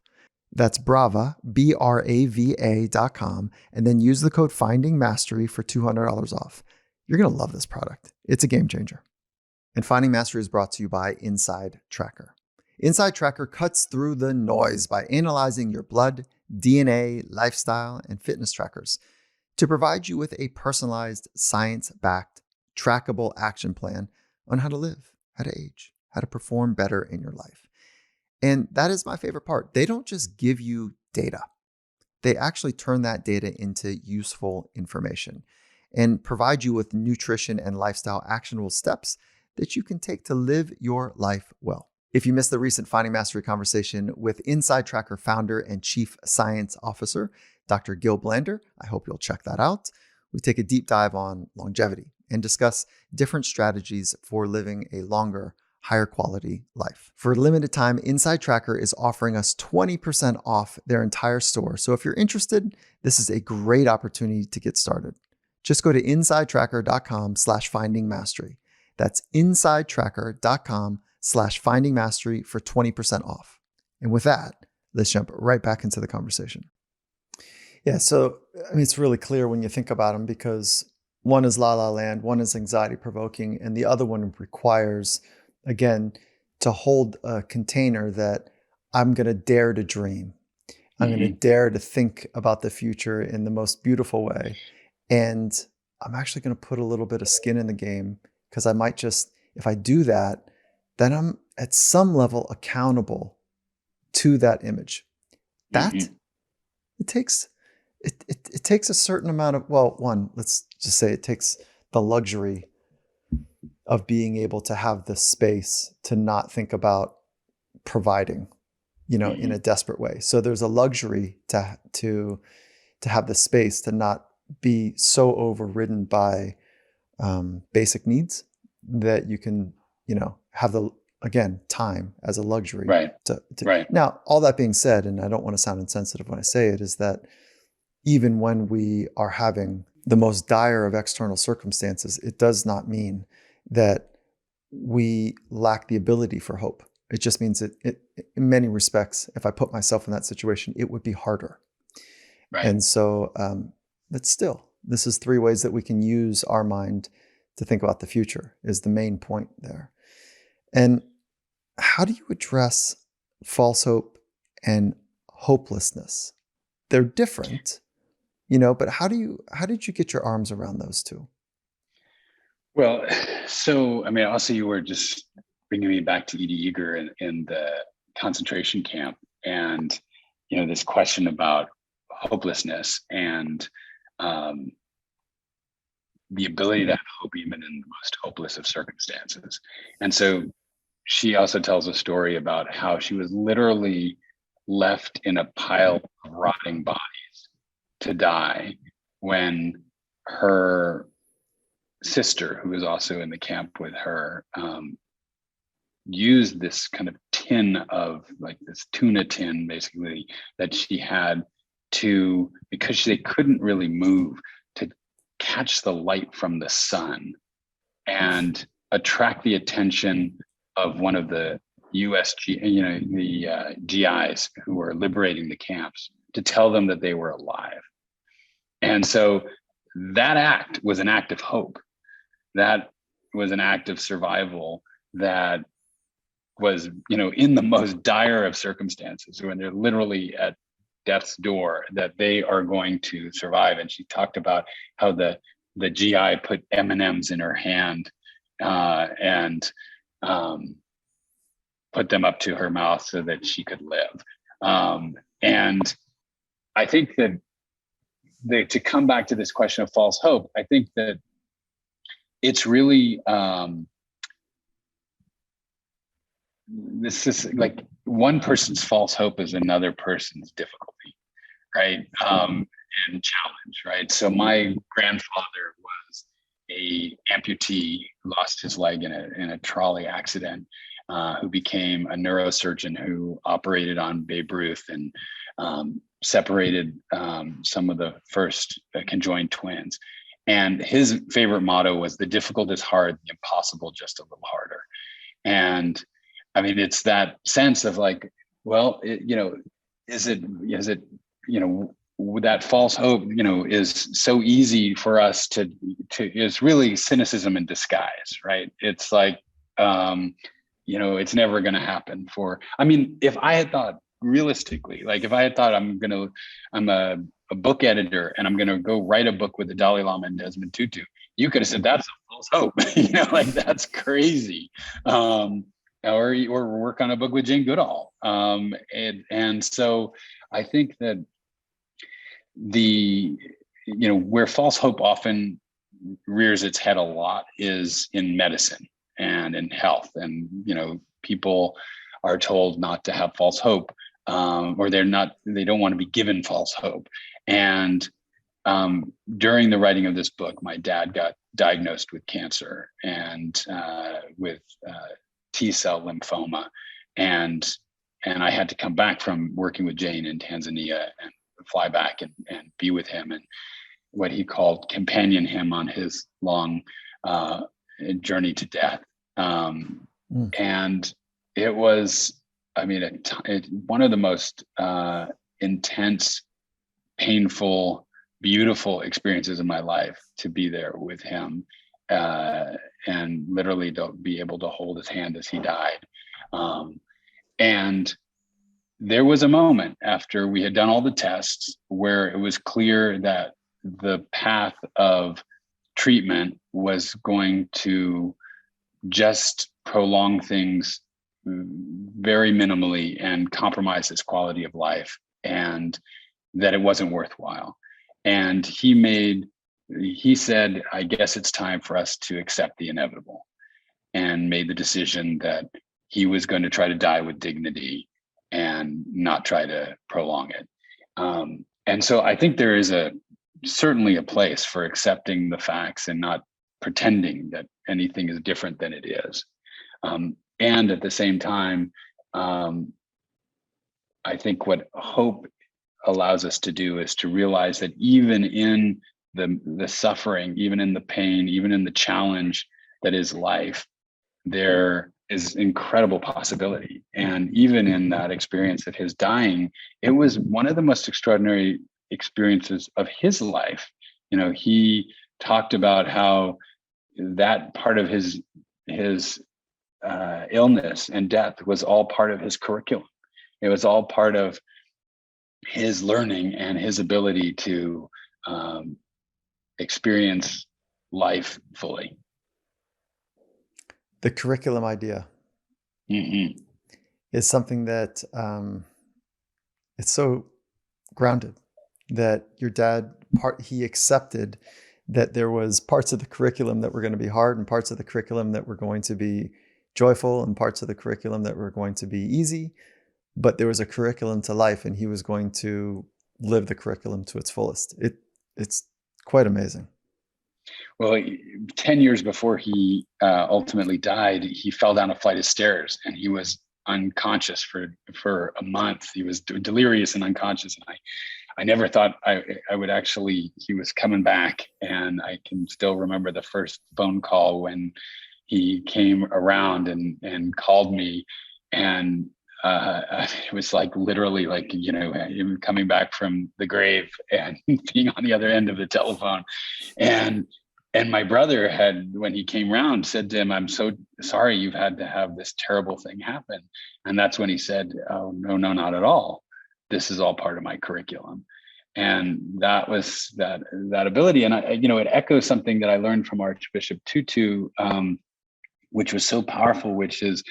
That's Brava, BRAVA.com. And then use the code FindingMastery for $200 off. You're going to love this product. It's a game changer. And Finding Mastery is brought to you by Inside Tracker. Inside Tracker cuts through the noise by analyzing your blood, DNA, lifestyle, and fitness trackers to provide you with a personalized, science-backed, trackable action plan on how to live, how to age, how to perform better in your life. And that is my favorite part. They don't just give you data. They actually turn that data into useful information and provide you with nutrition and lifestyle actionable steps that you can take to live your life well. If you missed the recent Finding Mastery conversation with Inside Tracker founder and chief science officer, Dr. Gil Blander, I hope you'll check that out. We take a deep dive on longevity and discuss different strategies for living a longer, higher quality life. For a limited time, Inside Tracker is offering us 20% off their entire store. So if you're interested, this is a great opportunity to get started. Just go to insidetracker.com/findingmastery. That's insidetracker.com/findingmastery for 20% off. And with that, let's jump right back into the conversation. Yeah, so it's really clear when you think about them, because one is La La Land, one is anxiety provoking, and the other one requires, again, to hold a container that I'm going to dare to dream. I'm going to dare to think about the future in the most beautiful way. And I'm actually going to put a little bit of skin in the game, because I might just, if I do that, then I'm at some level accountable to that image. That it takes a certain amount of, well, one, let's just say it takes the luxury of being able to have the space to not think about providing, in a desperate way. So there's a luxury to have the space to not be so overridden by basic needs that you can, have time as a luxury. Right. Right. Now, all that being said, and I don't want to sound insensitive when I say it, is that even when we are having the most dire of external circumstances, it does not mean that we lack the ability for hope. It just means that in many respects, if I put myself in that situation, it would be harder. Right. And so, but still, this is 3 ways that we can use our mind to think about the future, is the main point there. And how do you address false hope and hopelessness? They're different, but how did you get your arms around those two? Well, so, also you were just bringing me back to Edie Eger in the concentration camp, and, this question about hopelessness and the ability to have hope even in the most hopeless of circumstances. And so she also tells a story about how she was literally left in a pile of rotting bodies to die when her sister, who was also in the camp with her, used this kind of tin of, like, this tuna tin, basically, that she had to, because they couldn't really move, to catch the light from the sun and attract the attention of one of the GIs who were liberating the camps, to tell them that they were alive. And so that act was an act of hope. That was an act of survival that was, in the most dire of circumstances, when they're literally at death's door, that they are going to survive. And she talked about how the GI put M&Ms in her hand and put them up to her mouth so that she could live. And I think that to come back to this question of false hope, I think that it's really, this is like one person's false hope is another person's difficulty, right? And challenge, right? So my grandfather was a amputee, who lost his leg in a trolley accident, who became a neurosurgeon who operated on Babe Ruth and separated some of the first conjoined twins. And his favorite motto was, "The difficult is hard, the impossible just a little harder." And it's that sense of, like, well, is it, that false hope, is so easy for us to is really cynicism in disguise, right? It's like, it's never going to happen if I had thought realistically, like if I had thought I'm a book editor and I'm going to go write a book with the Dalai Lama and Desmond Tutu, you could have said that's a false hope, like that's crazy. Or work on a book with Jane Goodall. And so I think that where false hope often rears its head a lot is in medicine and in health. And, people are told not to have false hope, or they don't want to be given false hope. And during the writing of this book, my dad got diagnosed with cancer and with T-cell lymphoma, and I had to come back from working with Jane in Tanzania and fly back and be with him and what he called companion him on his long journey to death. And it was, I mean, one of the most intense, painful, beautiful experiences in my life to be there with him and literally to be able to hold his hand as he died. And there was a moment after we had done all the tests where it was clear that the path of treatment was going to just prolong things very minimally and compromise his quality of life, and that it wasn't worthwhile. And he said, I guess it's time for us to accept the inevitable, and made the decision that he was going to try to die with dignity and not try to prolong it. And so I think there is certainly a place for accepting the facts and not pretending that anything is different than it is. And at the same time, I think what hope allows us to do is to realize that even in the suffering, even in the pain, even in the challenge that is life, there is incredible possibility. And even in that experience of his dying, it was one of the most extraordinary experiences of his life. You know, he talked about how that part of his illness and death was all part of his curriculum. It was all part of his learning and his ability to experience life fully. The curriculum idea is something that it's so grounded that your dad, he accepted that there was parts of the curriculum that were going to be hard and parts of the curriculum that were going to be joyful and parts of the curriculum that were going to be easy, but there was a curriculum to life and he was going to live the curriculum to its fullest. It's quite amazing. Well, 10 years before he ultimately died, he fell down a flight of stairs and he was unconscious for a month. He was delirious and unconscious. And I never thought I would actually, he was coming back. And I can still remember the first phone call when he came around and called me. And it was like literally like, you know, him coming back from the grave and being on the other end of the telephone. And my brother had, when he came around, said to him, "I'm so sorry you've had to have this terrible thing happen." And that's when he said, "Oh, no, not at all. This is all part of my curriculum." And that was that ability. And it echoes something that I learned from Archbishop Tutu, which was so powerful, which is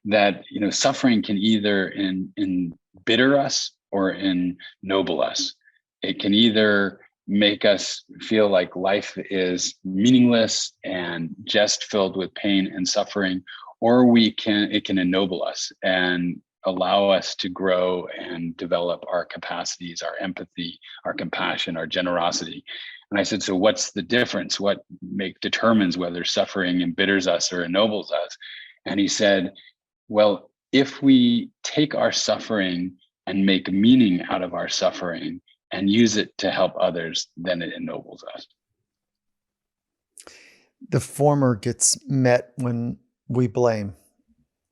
that, suffering can either embitter us or ennoble us. It can either make us feel like life is meaningless and just filled with pain and suffering, or it can ennoble us and allow us to grow and develop our capacities, our empathy, our compassion, our generosity. And I said, so what's the difference? What determines whether suffering embitters us or ennobles us? And he said, well, if we take our suffering and make meaning out of our suffering and use it to help others, then it ennobles us. The former gets met when we blame.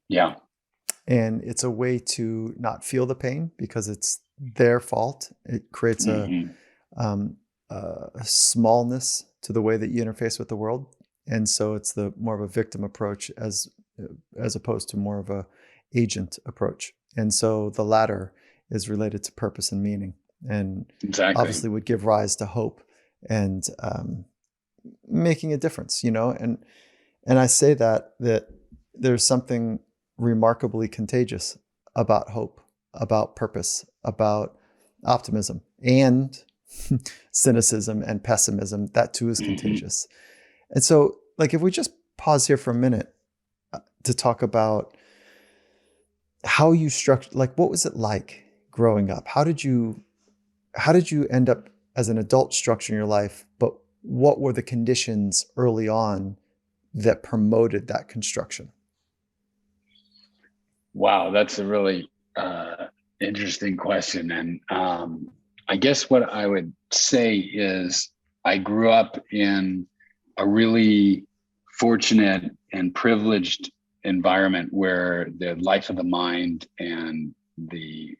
Yeah. And it's a way to not feel the pain because it's their fault. It creates a smallness to the way that you interface with the world. And so it's the more of a victim approach as opposed to more of a agent approach. And so the latter is related to purpose and meaning, and exactly. Obviously would give rise to hope and making a difference, and I say that there's something remarkably contagious about hope, about purpose, about optimism and cynicism and pessimism. That too is contagious. And so, if we just pause here for a minute to talk about how you structured, like, what was it like growing up? How did you end up as an adult structuring your life, but what were the conditions early on that promoted that construction? Wow, that's a really interesting question. And I guess what I would say is I grew up in a really fortunate and privileged environment where the life of the mind and the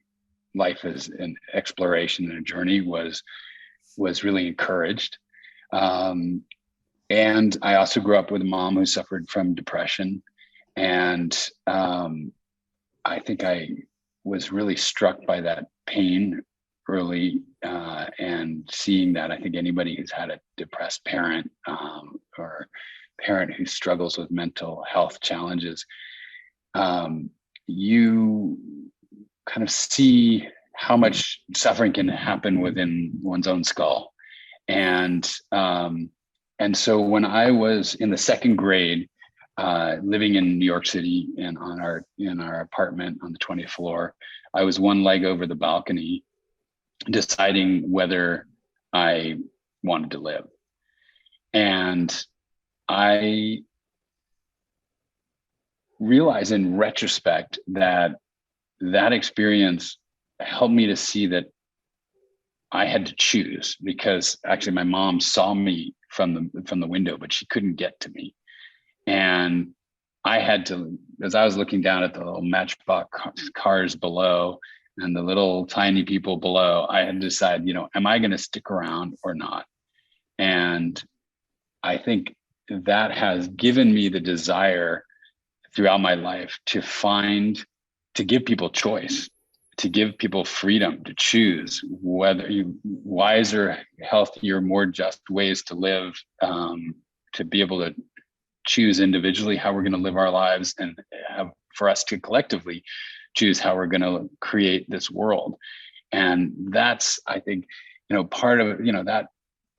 life as an exploration and a journey was really encouraged. Um, and I also grew up with a mom who suffered from depression. And I think I was really struck by that pain early, and seeing that. I think anybody who's had a depressed parent, or parent who struggles with mental health challenges, um, you kind of see how much suffering can happen within one's own skull. And and so when I was in the second grade, living in New York City and in our apartment on the 20th floor, I was one leg over the balcony, deciding whether I wanted to live. And I realize in retrospect that that experience helped me to see that I had to choose, because actually my mom saw me from the window, but she couldn't get to me. And I had to, as I was looking down at the little matchbox cars below and the little tiny people below, I had to decide, am I going to stick around or not? And I think that has given me the desire throughout my life to give people choice, to give people freedom to choose whether wiser, healthier, more just ways to live, to be able to choose individually how we're going to live our lives, and for us to collectively choose how we're going to create this world. And that's, I think, part of, that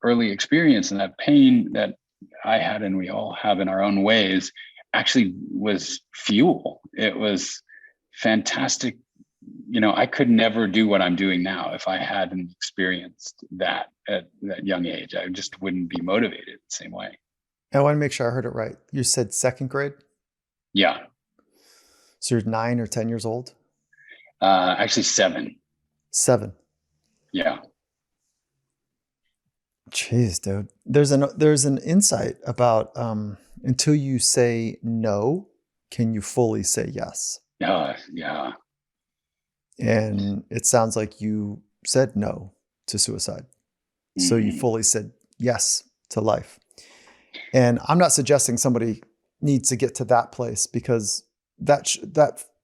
early experience and that pain that I had and we all have in our own ways actually was fuel. It was fantastic. I could never do what I'm doing now if I hadn't experienced that at that young age. I just wouldn't be motivated the same way. I want to make sure I heard it right. You said second grade? Yeah. So you're 9 or 10 years old? Actually 7. 7. Yeah. Jeez, dude. There's an insight about until you say no, can you fully say yes? Yeah. And it sounds like you said no to suicide. So you fully said yes to life. And I'm not suggesting somebody needs to get to that place, because that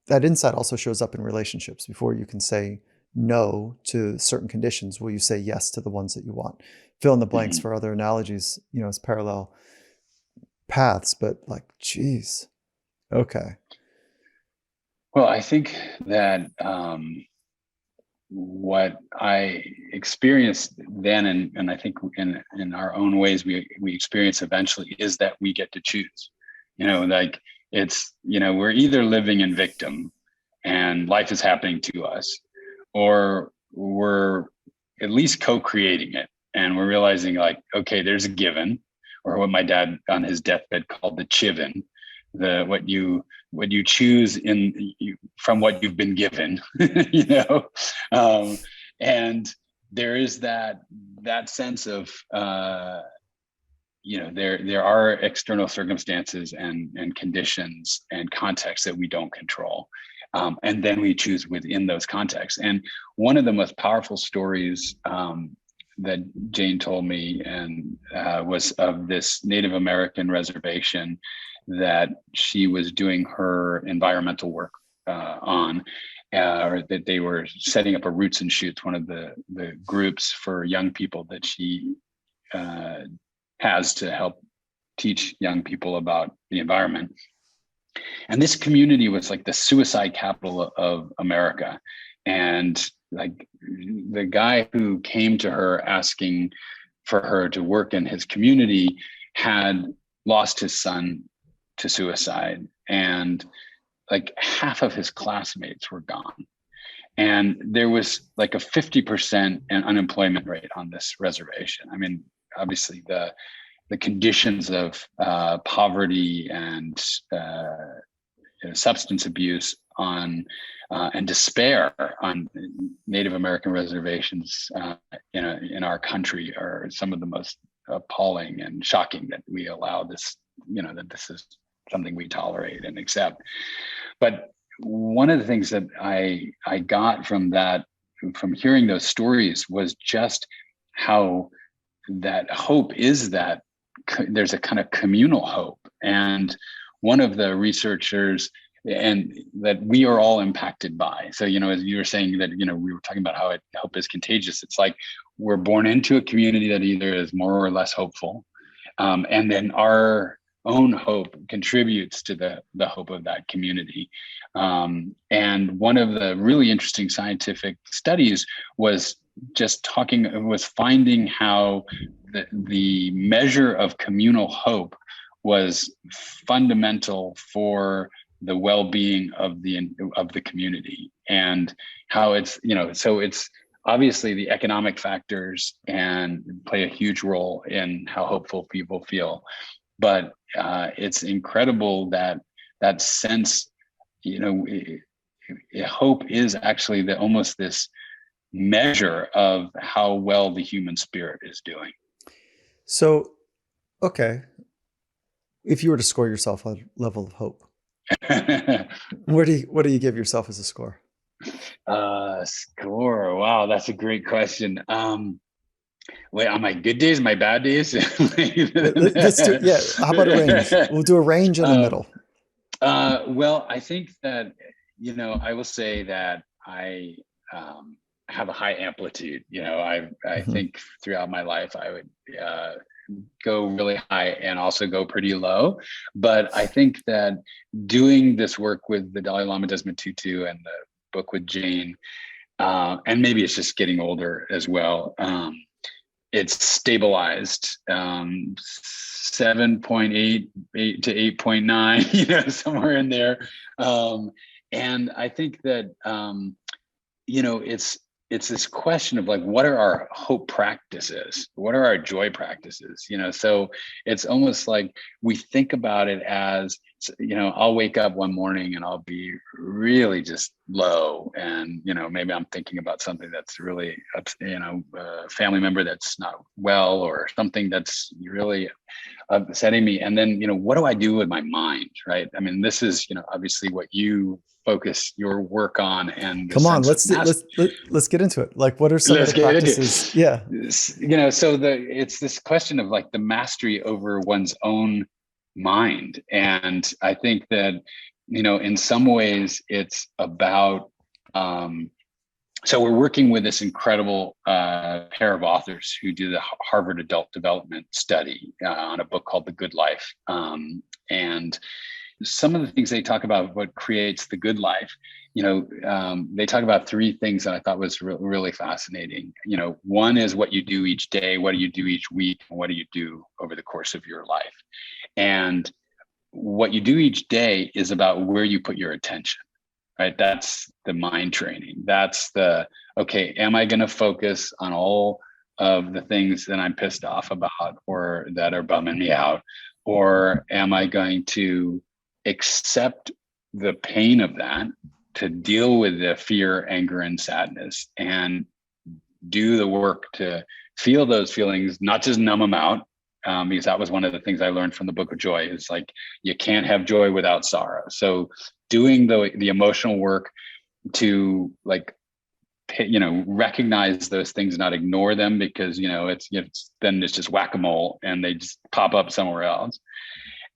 insight also shows up in relationships. Before you can say no to certain conditions, will you say yes to the ones that you want? Fill in the blanks for other analogies, as parallel paths, but like, geez. Okay. Well, I think that what I experienced then, and I think in our own ways we experience eventually, is that we get to choose. Like we're either living in victim and life is happening to us, or we're at least co-creating it, and we're realizing, like, okay, there's a given, or what my dad on his deathbed called the chiven, what you choose from what you've been given. And there is that sense of there are external circumstances and conditions and contexts that we don't control, and then we choose within those contexts. And one of the most powerful stories that Jane told me and was of this Native American reservation that she was doing her environmental work on, or that they were setting up a Roots and Shoots, one of the groups for young people that she has to help teach young people about the environment. And this community was like the suicide capital of America. And like the guy who came to her asking for her to work in his community had lost his son to suicide. And like half of his classmates were gone. And there was like a 50% unemployment rate on this reservation. I mean, obviously the conditions of poverty and substance abuse on and despair on Native American reservations in our country are some of the most appalling and shocking, that we allow this, that this is something we tolerate and accept. But one of the things that I got from hearing those stories was just how that hope is that there's a kind of communal hope. And one of the researchers, and that we are all impacted by. So, as you were saying that, we were talking about how hope is contagious. It's like we're born into a community that either is more or less hopeful. And then our own hope contributes to the hope of that community. And one of the really interesting scientific studies was finding how the measure of communal hope was fundamental for the well-being of the community, and how it's, so it's obviously the economic factors and play a huge role in how hopeful people feel. But it's incredible that sense, hope is actually almost this measure of how well the human spirit is doing. So, okay, if you were to score yourself a level of hope, what do you give yourself as a score? Score. Wow, that's a great question. Wait, on my good days, my bad days? Let's do, yeah. How about a range? We'll do a range in the middle. Well, I think that, I will say that I have a high amplitude. I think throughout my life, I would go really high and also go pretty low. But I think that doing this work with the Dalai Lama, Desmond Tutu, and the book with Jane, and maybe it's just getting older as well, it's stabilized 7.8 to 8.9, somewhere in there. And I think that, it's this question of like, what are our hope practices? What are our joy practices? So it's almost like we think about it as, I'll wake up one morning and I'll be really just low. And, maybe I'm thinking about something that's really, a family member that's not well, or something that's really upsetting me. And then, what do I do with my mind? Right. I mean, this is, obviously what you focus your work on. And come on, let's get into it. Like, what are some of the practices? Yeah. So it's this question of like the mastery over one's own mind. And I think that, in some ways it's about, so we're working with this incredible pair of authors who do the Harvard Adult Development Study on a book called The Good Life. And some of the things they talk about, what creates the good life, they talk about three things that I thought was really fascinating. One is what you do each day, what do you do each week, and what do you do over the course of your life? And what you do each day is about where you put your attention, right? That's the mind training. That's okay, am I going to focus on all of the things that I'm pissed off about or that are bumming me out? Or am I going to accept the pain of that, to deal with the fear, anger, and sadness, and do the work to feel those feelings, not just numb them out, because that was one of the things I learned from the Book of Joy, is like, you can't have joy without sorrow. So doing the emotional work to recognize those things, not ignore them, because then it's just whack-a-mole and they just pop up somewhere else.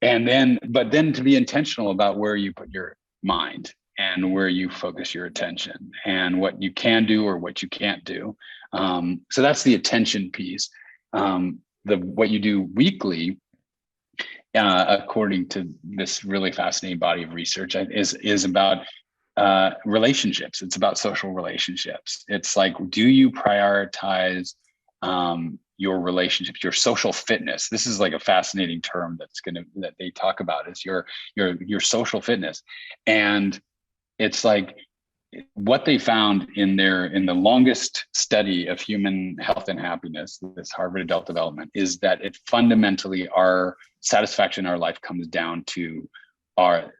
But then to be intentional about where you put your mind and where you focus your attention and what you can do or what you can't do. So that's the attention piece. What you do weekly, according to this really fascinating body of research, is about relationships. It's about social relationships. It's like, do you prioritize your relationships, your social fitness. This is like a fascinating term that they talk about, is your social fitness. And it's like what they found in the longest study of human health and happiness, this Harvard Adult Development, is that it fundamentally, our satisfaction in our life comes down to our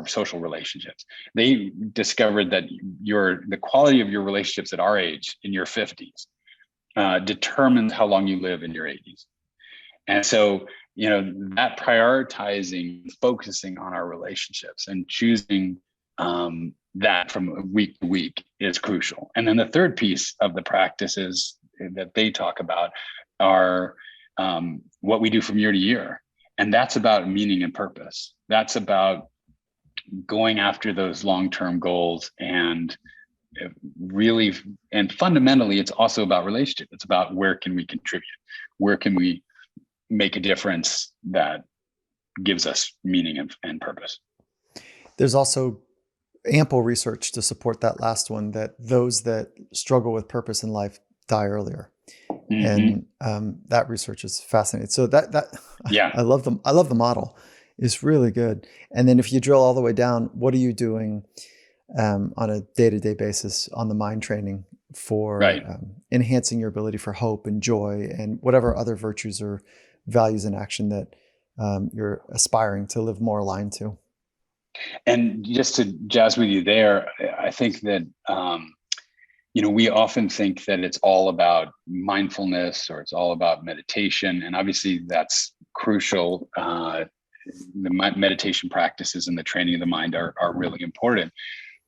social relationships. They discovered that the quality of your relationships at our age, in your 50s, determines how long you live in your 80s. And so, that prioritizing, focusing on our relationships and choosing that from week to week is crucial. And then the third piece of the practices that they talk about are what we do from year to year. And that's about meaning and purpose. That's about going after those long-term goals, and really, and fundamentally, it's also about relationship. It's about where can we contribute? Where can we make a difference that gives us meaning and purpose? There's also ample research to support that last one, that those that struggle with purpose in life die earlier. Mm-hmm. And that research is fascinating. So yeah, I love them. I love the model. It's really good. And then if you drill all the way down, what are you doing on a day-to-day basis on the mind training for enhancing your ability for hope and joy and whatever other virtues or values in action that you're aspiring to live more aligned to? And just to jazz with you there, I think that, we often think that it's all about mindfulness or it's all about meditation. And obviously that's crucial. The meditation practices and the training of the mind are really important.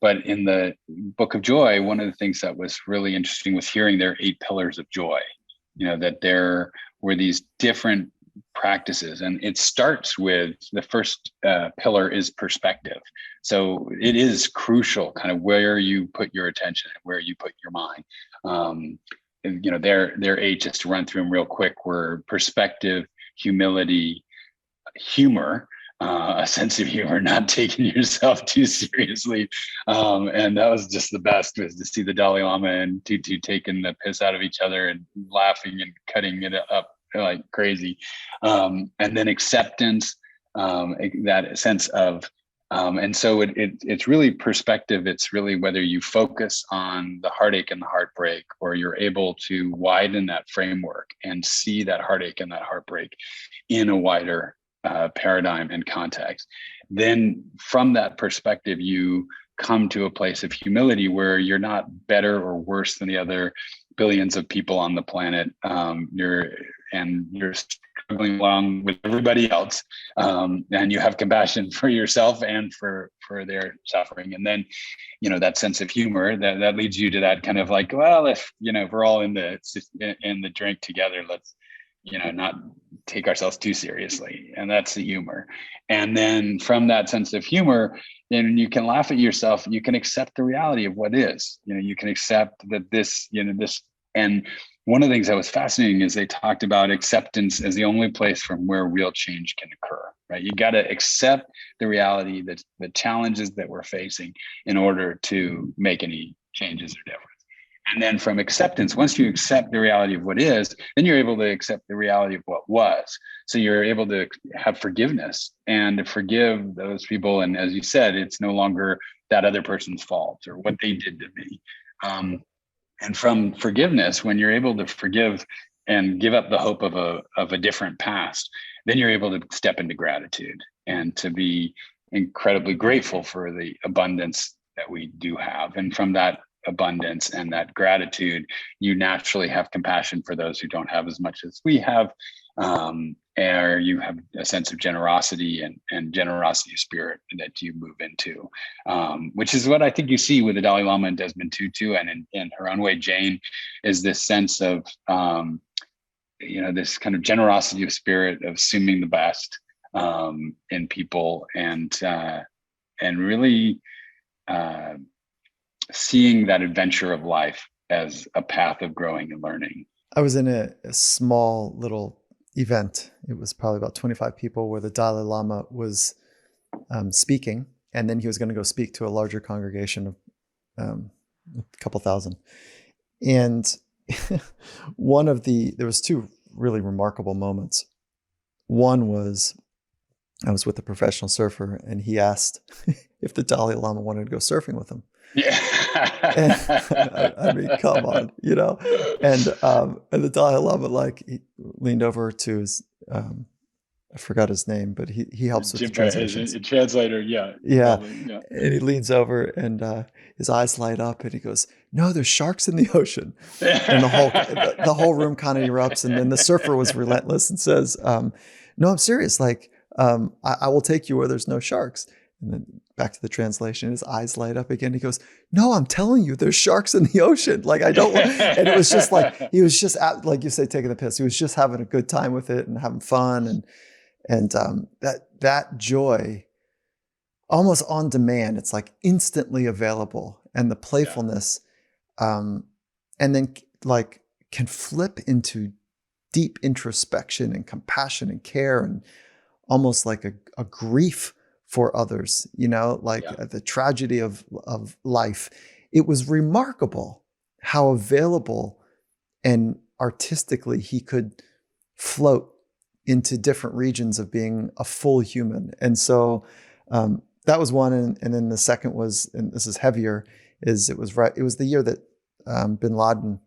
But in the Book of Joy, one of the things that was really interesting was hearing their 8 pillars of joy, that there were these different practices. And it starts with the first pillar is perspective. So it is crucial kind of where you put your attention and where you put your mind. Their 8, just to run through them real quick, were perspective, humility, humor, a sense of humor, not taking yourself too seriously. And that was just the best, was to see the Dalai Lama and Tutu taking the piss out of each other and laughing and cutting it up like crazy. And then acceptance, that sense of, and so it's really perspective. It's really whether you focus on the heartache and the heartbreak, or you're able to widen that framework and see that heartache and that heartbreak in a wider paradigm and context. Then from that perspective, you come to a place of humility where you're not better or worse than the other billions of people on the planet. You're struggling along with everybody else, and you have compassion for yourself and for their suffering. And then, that sense of humor that leads you to that kind of like, well, if we're all in the drink together, let's not take ourselves too seriously. And that's the humor. And then from that sense of humor, then you can laugh at yourself. You can accept the reality of what is. You can accept that this. And one of the things that was fascinating is they talked about acceptance as the only place from where real change can occur. Right? You got to accept the reality, that the challenges that we're facing, in order to make any changes or difference. And then from acceptance, once you accept the reality of what is, then you're able to accept the reality of what was. So you're able to have forgiveness and to forgive those people. And as you said, it's no longer that other person's fault or what they did to me. And from forgiveness, when you're able to forgive and give up the hope of a different past, then you're able to step into gratitude and to be incredibly grateful for the abundance that we do have. And from that abundance and that gratitude, you naturally have compassion for those who don't have as much as we have, or you have a sense of generosity and generosity of spirit that you move into, which is what I think you see with the Dalai Lama and Desmond Tutu, and in her own way, Jane, is this sense of this kind of generosity of spirit, of assuming the best in people, and really seeing that adventure of life as a path of growing and learning. I was in a small little event. It was probably about 25 people, where the Dalai Lama was speaking, and then he was going to go speak to a larger congregation of a couple thousand. And there was two really remarkable moments. One was I was with a professional surfer, and he asked if the Dalai Lama wanted to go surfing with him. Yeah. And I mean, come on, and the Dalai Lama, like, he leaned over to his, I forgot his name, but he helps with the translations. His translator, yeah, Yeah. probably, yeah. And he leans over, and his eyes light up, and he goes, "No, there's sharks in the ocean." And the whole room kind of erupts. And then the surfer was relentless and says, "No, I'm serious. Like, I will take you where there's no sharks." And then back to the translation, his eyes light up again. He goes, "No, I'm telling you, there's sharks in the ocean. Like, I don't want." And it was just like, he was just like you say, taking the piss. He was just having a good time with it and having fun. And that joy, almost on demand, it's like instantly available. And the playfulness, and then, like, can flip into deep introspection and compassion and care, and almost like a grief for others, like the tragedy of life. It was remarkable how available and artistically he could float into different regions of being a full human. And so that was one. And then the second was, and this is heavier, it was the year that bin Laden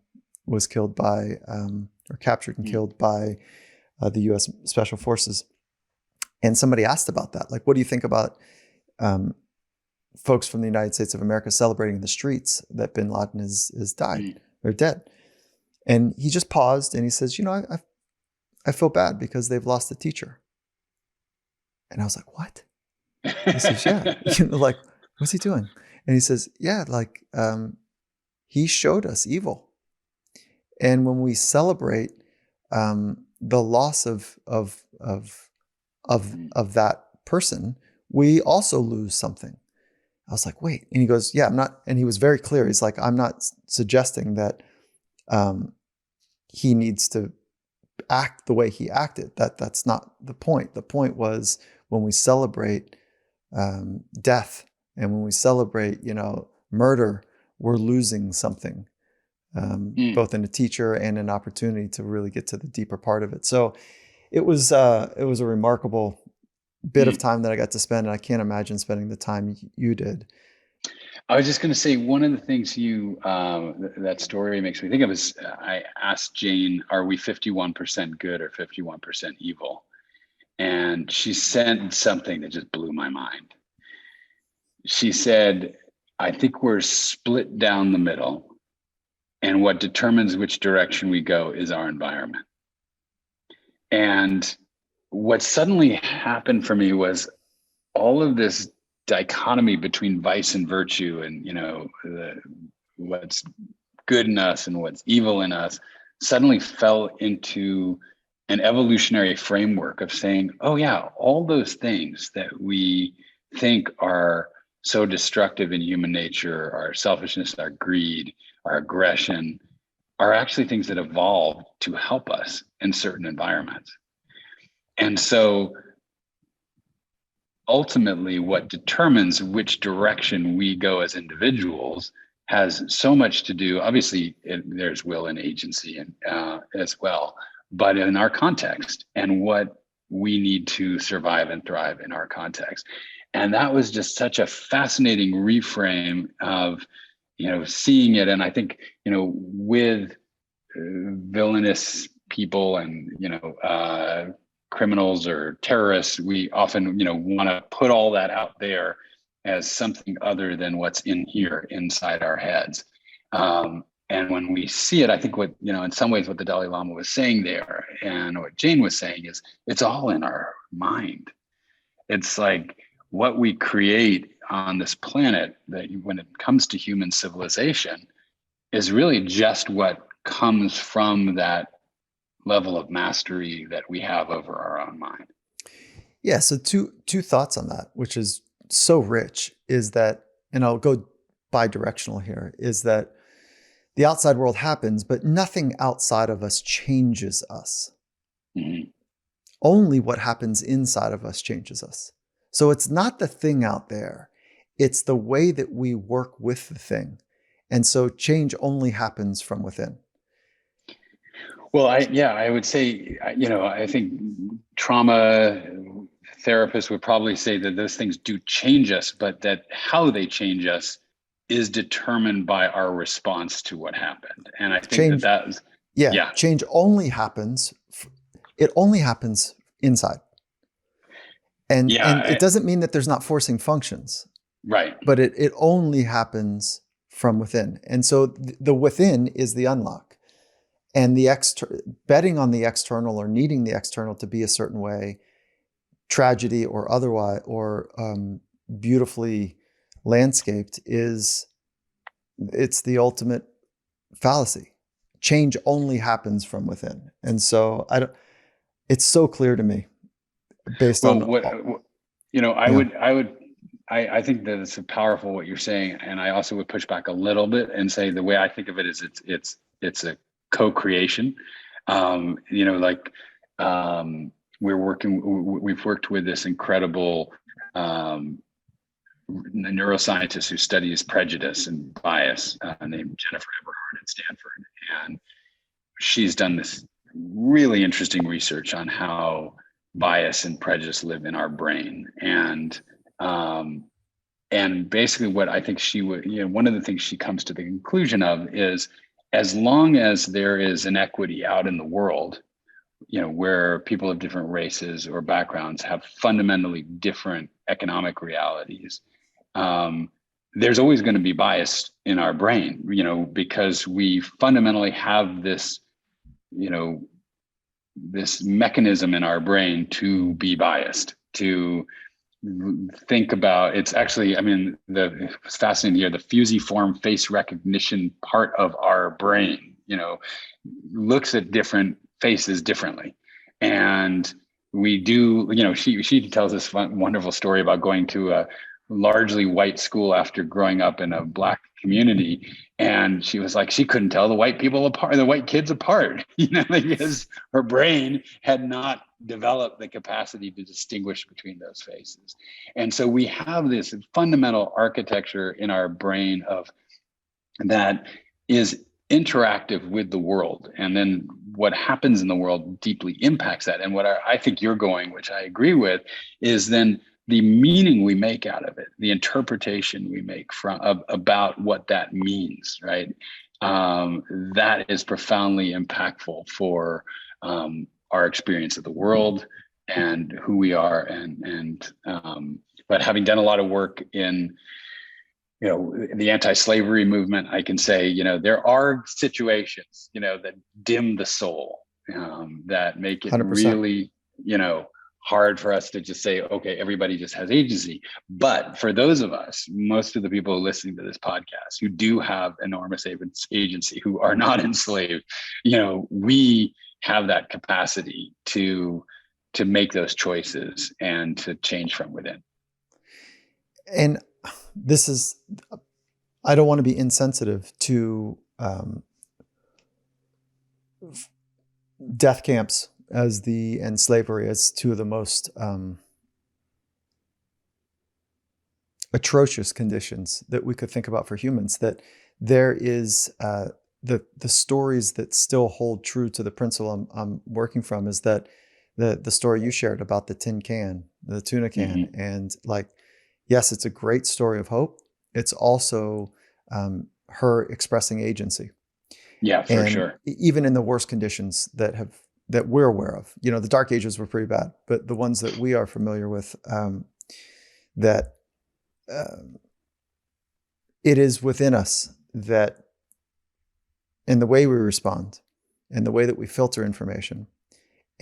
was killed by, or captured and killed by the U.S. Special Forces. And somebody asked about that. Like, what do you think about folks from the United States of America celebrating in the streets that bin Laden is died or dead? And he just paused and he says, I feel bad because they've lost a teacher. And I was like, what? He says, yeah. Like, what's he doing? And he says, yeah, like, he showed us evil. And when we celebrate the loss of that person, we also lose something. I was like, wait. And he goes, yeah, I'm not. And he was very clear. He's like, I'm not suggesting that he needs to act the way he acted. That's not the point. The point was, when we celebrate death, and when we celebrate, murder, we're losing something, both in a teacher and an opportunity to really get to the deeper part of it. So it was a remarkable bit of time that I got to spend, and I can't imagine spending the time you did. I was just going to say, one of the things that story makes me think of is, I asked Jane, are we 51% good or 51% evil? And she said something that just blew my mind. She said, I think we're split down the middle, and what determines which direction we go is our environment. And what suddenly happened for me was all of this dichotomy between vice and virtue, and what's good in us and what's evil in us, suddenly fell into an evolutionary framework of saying, oh yeah, all those things that we think are so destructive in human nature, our selfishness, our greed, our aggression, are actually things that evolved to help us in certain environments. And so ultimately, what determines which direction we go as individuals has so much to do. Obviously, there's will and agency and as well, but in our context and what we need to survive and thrive in our context. And that was just such a fascinating reframe of, seeing it. And I think, with villainous people and, criminals or terrorists, we often, want to put all that out there as something other than what's in here inside our heads. And when we see it, I think what, in some ways what the Dalai Lama was saying there and what Jane was saying is, it's all in our mind. It's like what we create on this planet, that when it comes to human civilization, is really just what comes from that level of mastery that we have over our own mind. Yeah. So two thoughts on that, which is so rich, is that, and I'll go bi-directional here, is that the outside world happens, but nothing outside of us changes us. Mm-hmm. Only what happens inside of us changes us. So it's not the thing out there. It's the way that we work with the thing. And so change only happens from within. Well, I would say, I think trauma therapists would probably say that those things do change us, but that how they change us is determined by our response to what happened. And I think Change, that was, yeah, yeah, change only happens. It only happens inside, and yeah, it doesn't mean that there's not forcing functions, right. but it only happens from within. And so the within is the unlock, and the betting on the external or needing the external to be a certain way, tragedy or otherwise, or beautifully landscaped, it's the ultimate fallacy. Change only happens from within. And so it's so clear to me based Well, on, yeah, I think that it's powerful what you're saying, and I also would push back a little bit and say the way I think of it is it's a co-creation. Like we've worked with this incredible neuroscientist who studies prejudice and bias, named Jennifer Eberhard at Stanford, and she's done this really interesting research on how bias and prejudice live in our brain. And basically what I think she would, one of the things she comes to the conclusion of is, as long as there is inequity out in the world, where people of different races or backgrounds have fundamentally different economic realities, there's always going to be bias in our brain, because we fundamentally have this, this mechanism in our brain to be biased, to think about. It's actually, it's fascinating here, the fusiform face recognition part of our brain, looks at different faces differently. And we do, she tells this wonderful story about going to a largely white school after growing up in a Black community. And she was like, she couldn't tell the white people apart, the white kids apart, because her brain had not developed the capacity to distinguish between those faces. And so we have this fundamental architecture in our brain that is interactive with the world. And then what happens in the world deeply impacts that. And what I think you're going, which I agree with, is then the meaning we make out of it, the interpretation we make about what that means, right? That is profoundly impactful for our experience of the world and who we are. But having done a lot of work in the anti-slavery movement, I can say, there are situations, that dim the soul, that make it 100%. really, hard for us to just say, okay, everybody just has agency. But for those of us, most of the people listening to this podcast who do have enormous agency, who are not enslaved, we have that capacity to make those choices and to change from within. And this is, I don't want to be insensitive to death camps and slavery as two of the most atrocious conditions that we could think about for humans. That there is the stories that still hold true to the principle I'm working from is that the story you shared about the tin can, the tuna can, Mm-hmm. and like, yes, it's a great story of hope. It's also her expressing agency. Yeah, for sure. Even in the worst conditions that we're aware of, the Dark Ages were pretty bad, but the ones that we are familiar with, that it is within us that, in the way we respond, and the way that we filter information,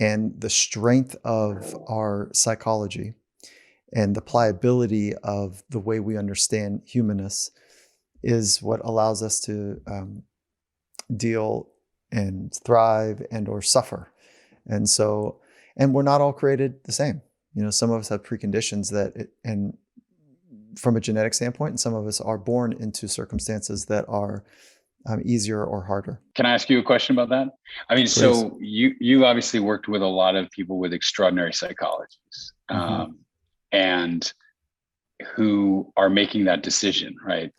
and the strength of our psychology, and the pliability of the way we understand humanness, is what allows us to deal and thrive and or suffer. And so, and we're not all created the same. Some of us have preconditions and from a genetic standpoint, and some of us are born into circumstances that are easier or harder. Can I ask you a question about that? Please. So you obviously worked with a lot of people with extraordinary psychologies, and who are making that decision, right,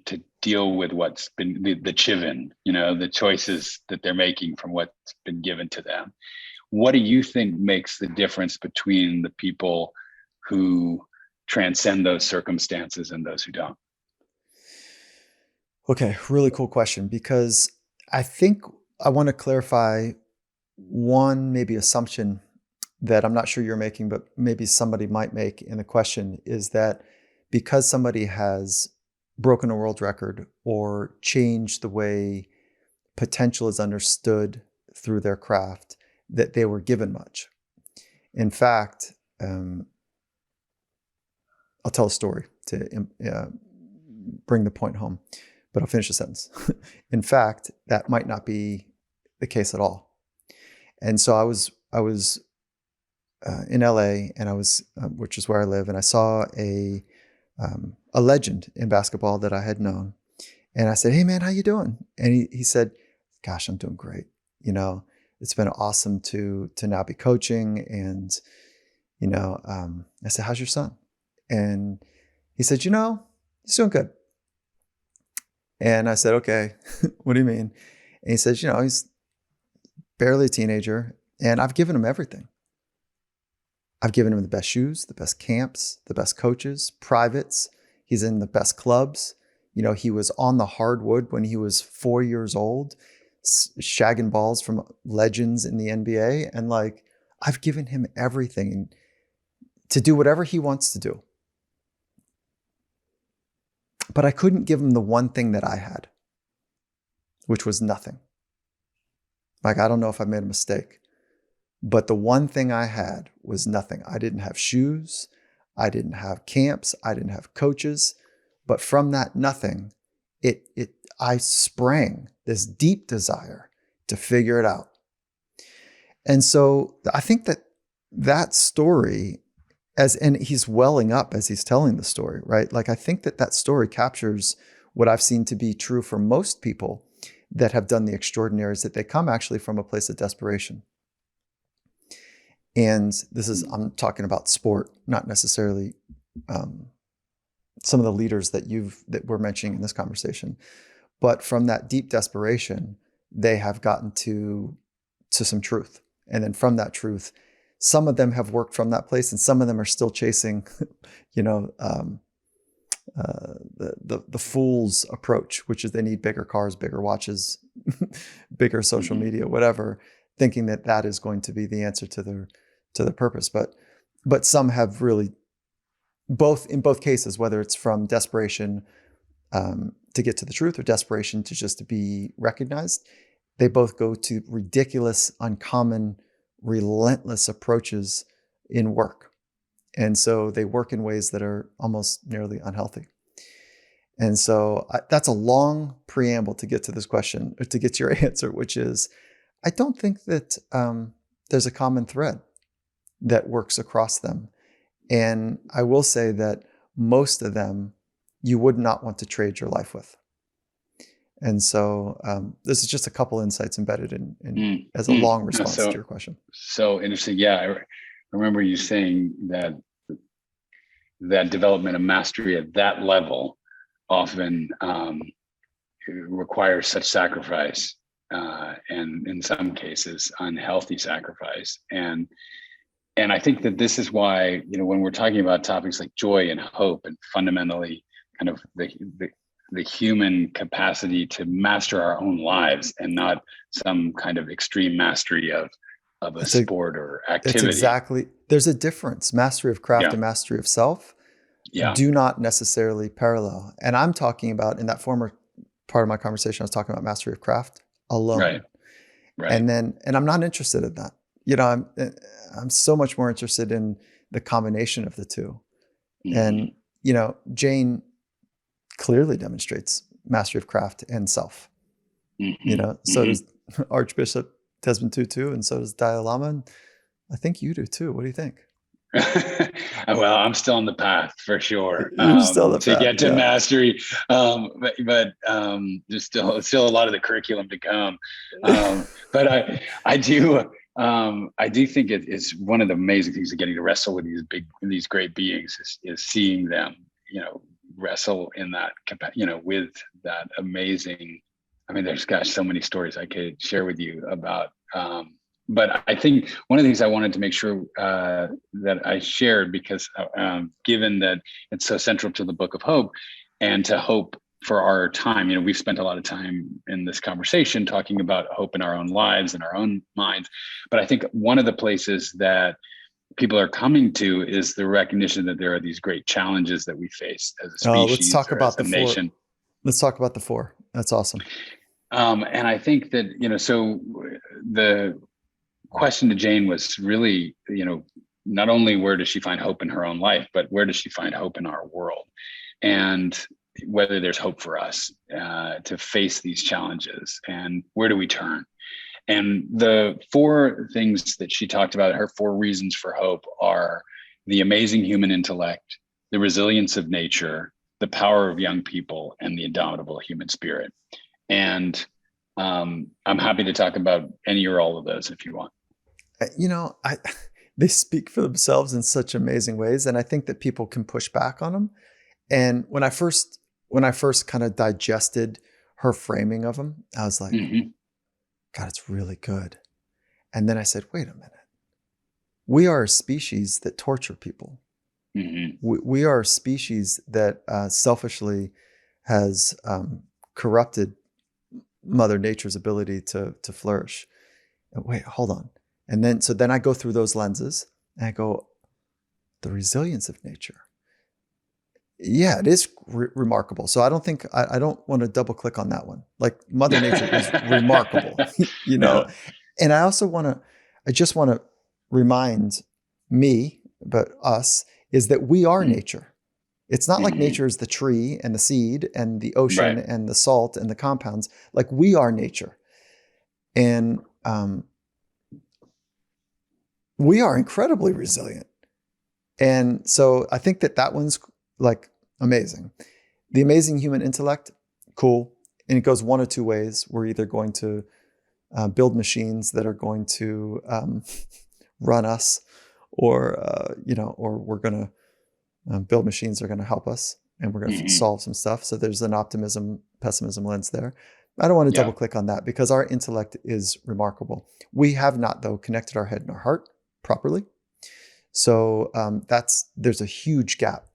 to deal with what's been the chivin, the choices that they're making from what's been given to them. What do you think makes the difference between the people who transcend those circumstances and those who don't? Okay, really cool question, because I think I want to clarify one maybe assumption that I'm not sure you're making, but maybe somebody might make in the question, is that because somebody has broken a world record or changed the way potential is understood through their craft, that they were given much. In fact, I'll tell a story to bring the point home, but I'll finish the sentence. In fact, that might not be the case at all. And so I was in LA, and I was, which is where I live, and I saw a legend in basketball that I had known, and I said, "Hey man, how you doing?" And he said, "Gosh, I'm doing great. It's been awesome to now be coaching." And I said, "How's your son?" And he said, "He's doing good." And I said, "Okay, what do you mean?" And he says, "He's barely a teenager, and I've given him everything. I've given him the best shoes, the best camps, the best coaches, privates. He's in the best clubs. He was on the hardwood when he was 4 years old, shagging balls from legends in the NBA. And I've given him everything to do whatever he wants to do. But I couldn't give him the one thing that I had, which was nothing. I don't know if I made a mistake, but the one thing I had was nothing. I didn't have shoes. I didn't have camps. I didn't have coaches. But from that nothing, I sprang this deep desire to figure it out. And so I think that story, and he's welling up as he's telling the story, right? I think that story captures what I've seen to be true for most people that have done the extraordinaries, that they come actually from a place of desperation. And I'm talking about sport, not necessarily some of the leaders that we're mentioning in this conversation. But from that deep desperation, they have gotten to some truth. And then from that truth, some of them have worked from that place, and some of them are still chasing, the fool's approach, which is they need bigger cars, bigger watches, bigger social media, whatever, thinking that is going to be the answer to their purpose. But some have really, in both cases, whether it's from desperation to get to the truth or desperation to just to be recognized, they both go to ridiculous, uncommon, relentless approaches in work. And so they work in ways that are almost nearly unhealthy. And so that's a long preamble to get to this question, or to get to your answer, which is, I don't think that there's a common thread that works across them. And I will say that most of them you would not want to trade your life with. And so this is just a couple insights embedded in as a long response to your question. So interesting. Yeah, I remember you saying that development of mastery at that level often requires such sacrifice, and in some cases unhealthy sacrifice. And I think that this is why, when we're talking about topics like joy and hope, and fundamentally kind of the human capacity to master our own lives, and not some kind of extreme mastery of a sport or activity. It's exactly. There's a difference. Mastery of craft and mastery of self do not necessarily parallel. And I'm talking about, in that former part of my conversation, I was talking about mastery of craft alone. Right. And I'm not interested in that. I'm so much more interested in the combination of the two. And, Jane clearly demonstrates mastery of craft and self. So does Archbishop Desmond Tutu, and so does Dalai Lama. And I think you do too. What do you think? Well, I'm still on the path for sure. You're still on the to path, get to mastery. But there's still a lot of the curriculum to come. But I do think it's one of the amazing things of getting to wrestle with these great beings is seeing them, wrestle in that, with that amazing. I mean, there's so many stories I could share with you about. But I think one of the things I wanted to make sure that I shared, because given that it's so central to the Book of Hope and to hope for our time, we've spent a lot of time in this conversation talking about hope in our own lives and our own minds. But I think one of the places that people are coming to is the recognition that there are these great challenges that we face as a species Let's talk or about as a nation. Let's talk about the 4. That's awesome. And I think that, so the question to Jane was really, not only where does she find hope in her own life, but where does she find hope in our world? And whether there's hope for us to face these challenges, and where do we turn? And the 4 things that she talked about, her 4 reasons for hope, are the amazing human intellect, the resilience of nature, the power of young people, and the indomitable human spirit. And I'm happy to talk about any or all of those if you want. They speak for themselves in such amazing ways, and I think that people can push back on them. And when I first kind of digested her framing of them, I was like, God, it's really good. And then I said, wait a minute. We are a species that torture people. We are a species that selfishly has corrupted Mother Nature's ability to flourish. Wait, hold on. And then I go through those lenses and I go, the resilience of nature. Yeah, it is remarkable. So I don't want to double click on that one. Like, Mother Nature is remarkable, Yeah. And I just want to remind me, but us, is that we are nature. It's not like nature is the tree and the seed and the ocean and the salt and the compounds. Like, we are nature. And we are incredibly resilient. And so I think that one's like amazing. The amazing human intellect, cool. And it goes one of 2 ways. We're either going to build machines that are going to run us, or we're going to build machines that are going to help us, and we're going to solve some stuff. So there's an optimism, pessimism lens there. I don't want to double click on that, because our intellect is remarkable. We have not, though, connected our head and our heart properly. So there's a huge gap.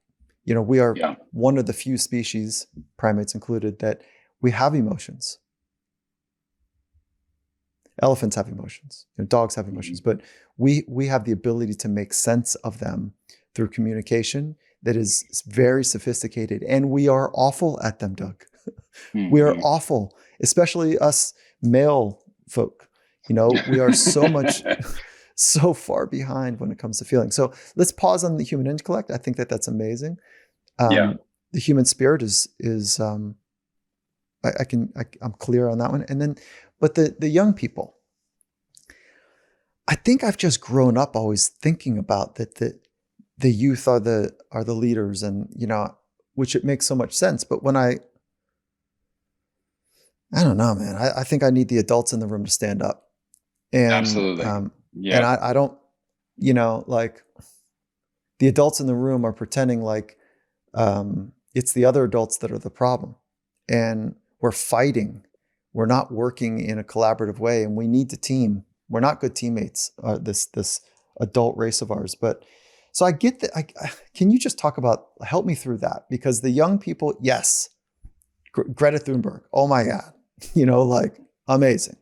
We are one of the few species, primates included, that we have emotions. Elephants have emotions, dogs have emotions, but we have the ability to make sense of them through communication that is very sophisticated, and we are awful at them, Doug. We are awful, especially us male folk. We are so far behind when it comes to feeling. So let's pause on the human intellect. I think that's amazing. The human spirit is I'm clear on that one. And then, but the young people, I think I've just grown up always thinking about that the youth are the leaders, and which it makes so much sense. But when I don't know, man, I think I need the adults in the room to stand up. And absolutely. And I don't, like, the adults in the room are pretending like it's the other adults that are the problem, and we're fighting. We're not working in a collaborative way, and we need to team. We're not good teammates, this adult race of ours. But so I get that. Can you just help me through that? Because the young people, yes, Greta Thunberg, oh my God, like, amazing.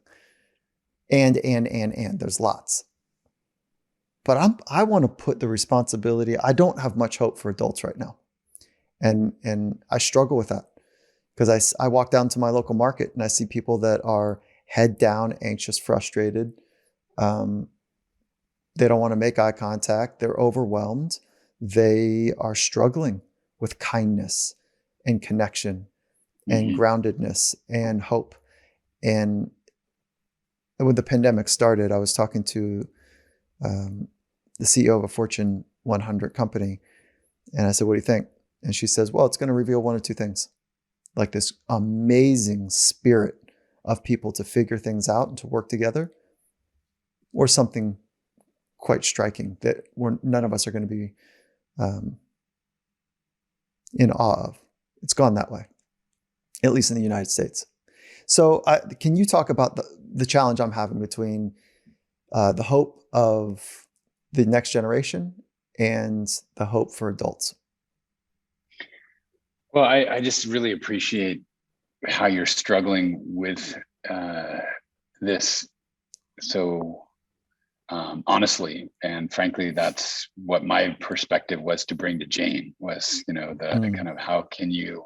And there's lots. But I want to put the responsibility. I don't have much hope for adults right now. And I struggle with that, because I walk down to my local market and I see people that are head down, anxious, frustrated. They don't want to make eye contact. They're overwhelmed. They are struggling with kindness and connection and groundedness and hope. And when the pandemic started, I was talking to the CEO of a Fortune 100 company. And I said, what do you think? And she says, well, it's going to reveal 1 or 2 things. Like, this amazing spirit of people to figure things out and to work together, or something quite striking that none of us are going to be in awe of. It's gone that way, at least in the United States. So can you talk about the challenge I'm having between the hope of the next generation and the hope for adults? Well, I just really appreciate how you're struggling with this so honestly, and frankly, that's what my perspective was to bring to Jane, was, you know, the kind of how can you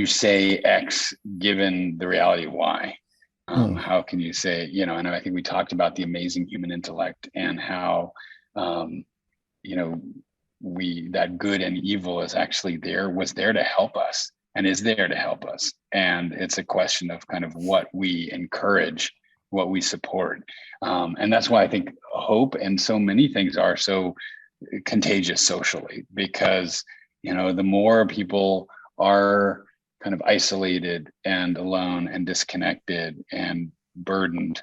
say X given the reality of Y? How can you say, you know, and I think we talked about the amazing human intellect and how you know, that good and evil is actually was there to help us and is there to help us. And it's a question of kind of what we encourage, what we support. And that's why I think hope and so many things are so contagious socially, because, you know, the more people are kind of isolated and alone and disconnected and burdened.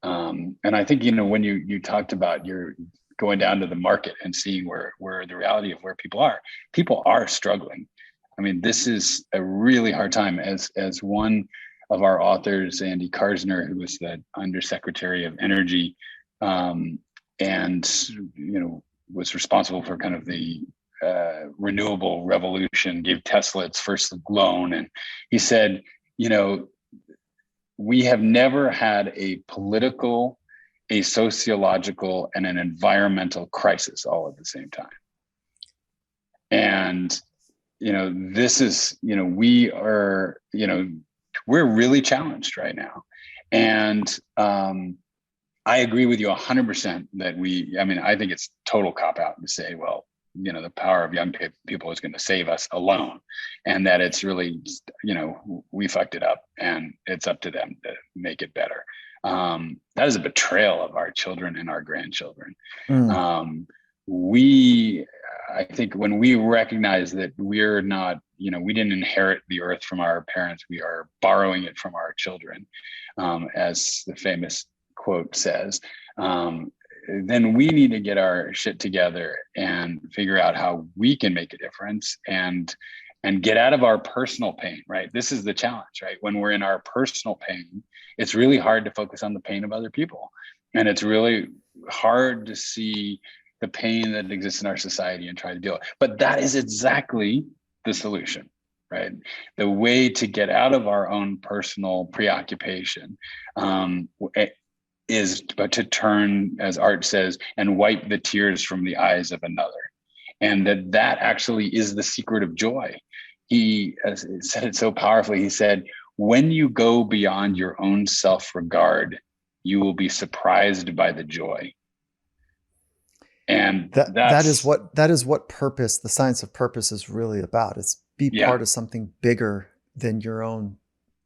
And I think, you know, when you talked about your going down to the market and seeing where the reality of where people are struggling. I mean, this is a really hard time. As one of our authors, Andy Karsner, who was the Undersecretary of Energy, and, you know, was responsible for kind of the renewable revolution, gave Tesla its first loan. And he said, you know, we have never had a political, a sociological, and an environmental crisis all at the same time. And, you know, this is, you know, we are, you know, we're really challenged right now. And I agree with you 100% that I think it's total cop out to say, well, you know, the power of young people is going to save us alone. And that it's really, you know, we fucked it up and it's up to them to make it better. That is a betrayal of our children and our grandchildren. I think when we recognize that we're not, you know, we didn't inherit the earth from our parents, we are borrowing it from our children, as the famous quote says, then we need to get our shit together and figure out how we can make a difference and get out of our personal pain, right? This is the challenge, right? When we're in our personal pain, it's really hard to focus on the pain of other people. And it's really hard to see the pain that exists in our society and try to deal with it. But that is exactly the solution, right? The way to get out of our own personal preoccupation is to turn, as Art says, and wipe the tears from the eyes of another. And that actually is the secret of joy. He said it so powerfully. He said, when you go beyond your own self-regard, you will be surprised by the joy. And that is what purpose, the science of purpose, is really about. It's part of something bigger than your own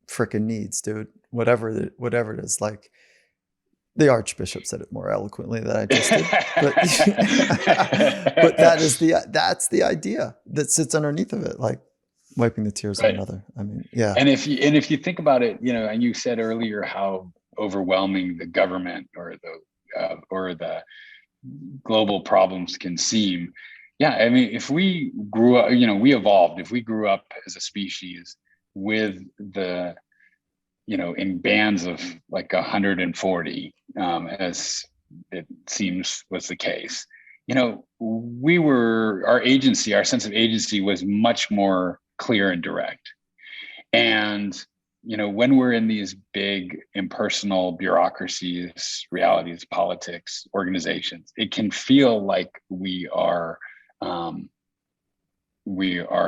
freaking needs, dude. Whatever it is. Like the Archbishop said it more eloquently than I just did, but that's the idea that sits underneath of it, like wiping the tears of another. I mean, yeah. And if you think about it, you know, and you said earlier how overwhelming the government or the global problems can seem. Yeah, I mean, if we grew up, you know, we evolved. If we grew up as a species with the, you know, in bands of like 140, as it seems was the case, you know, our sense of agency was much more clear and direct. And, you know, when we're in these in impersonal bureaucracies, realities, politics, organizations, it can feel like we are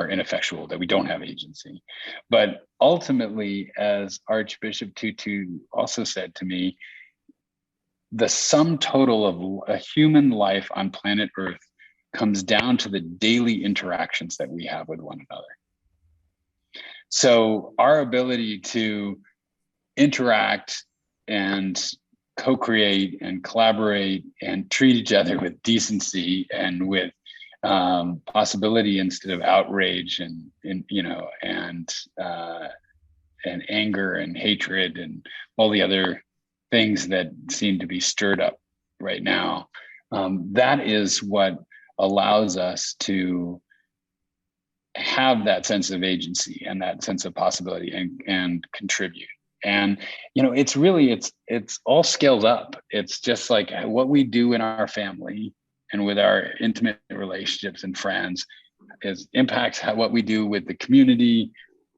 ineffectual, that we don't have agency. But ultimately, as Archbishop Tutu also said to me, the sum total of a human life on planet Earth comes down to the daily interactions that we have with one another. So our ability to interact and co-create and collaborate and treat each other with decency and with possibility instead of outrage and anger and hatred and all the other things that seem to be stirred up right now. That is what allows us to have that sense of agency and that sense of possibility and contribute. And, it's all scaled up. It's just like what we do in our family and with our intimate relationships and friends impacts what we do with the community,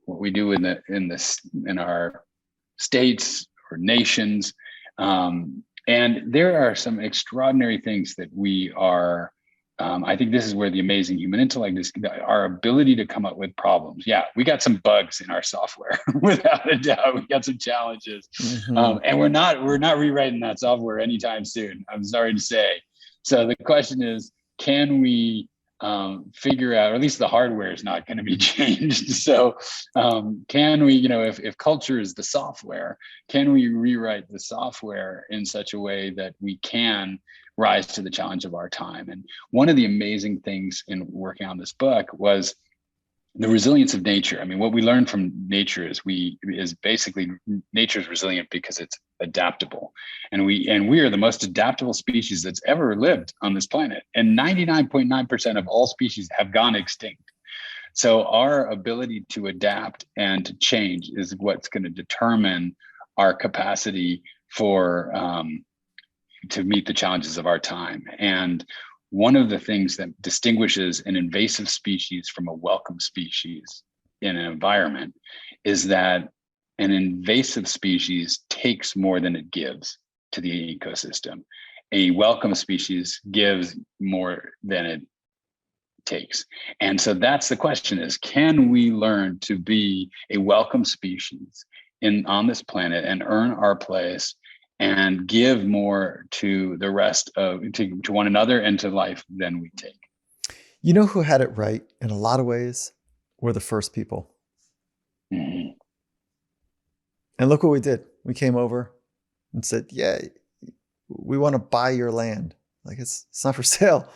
what we do in our states or nations. And there are some extraordinary things that we are, I think this is where the amazing human intellect is, our ability to come up with problems. Yeah, we got some bugs in our software, without a doubt. We got some challenges. And we're not rewriting that software anytime soon, I'm sorry to say. So the question is, can we figure out, or at least the hardware is not going to be changed. So can we, if culture is the software, can we rewrite the software in such a way that we can rise to the challenge of our time? And one of the amazing things in working on this book was the resilience of nature. I mean, what we learn from nature is basically nature is resilient because it's adaptable, and we are the most adaptable species that's ever lived on this planet. And 99.9% of all species have gone extinct. So our ability to adapt and to change is what's going to determine our capacity for to meet the challenges of our time. And one of the things that distinguishes an invasive species from a welcome species in an environment is that an invasive species takes more than it gives to the ecosystem. A welcome species gives more than it takes. And so that's the question is, can we learn to be a welcome species on this planet and earn our place and give more to the rest to one another and to life than we take? You know who had it right in a lot of ways? We're the first people. Mm-hmm. And look what we did. We came over and said, yeah, we want to buy your land. Like it's not for sale.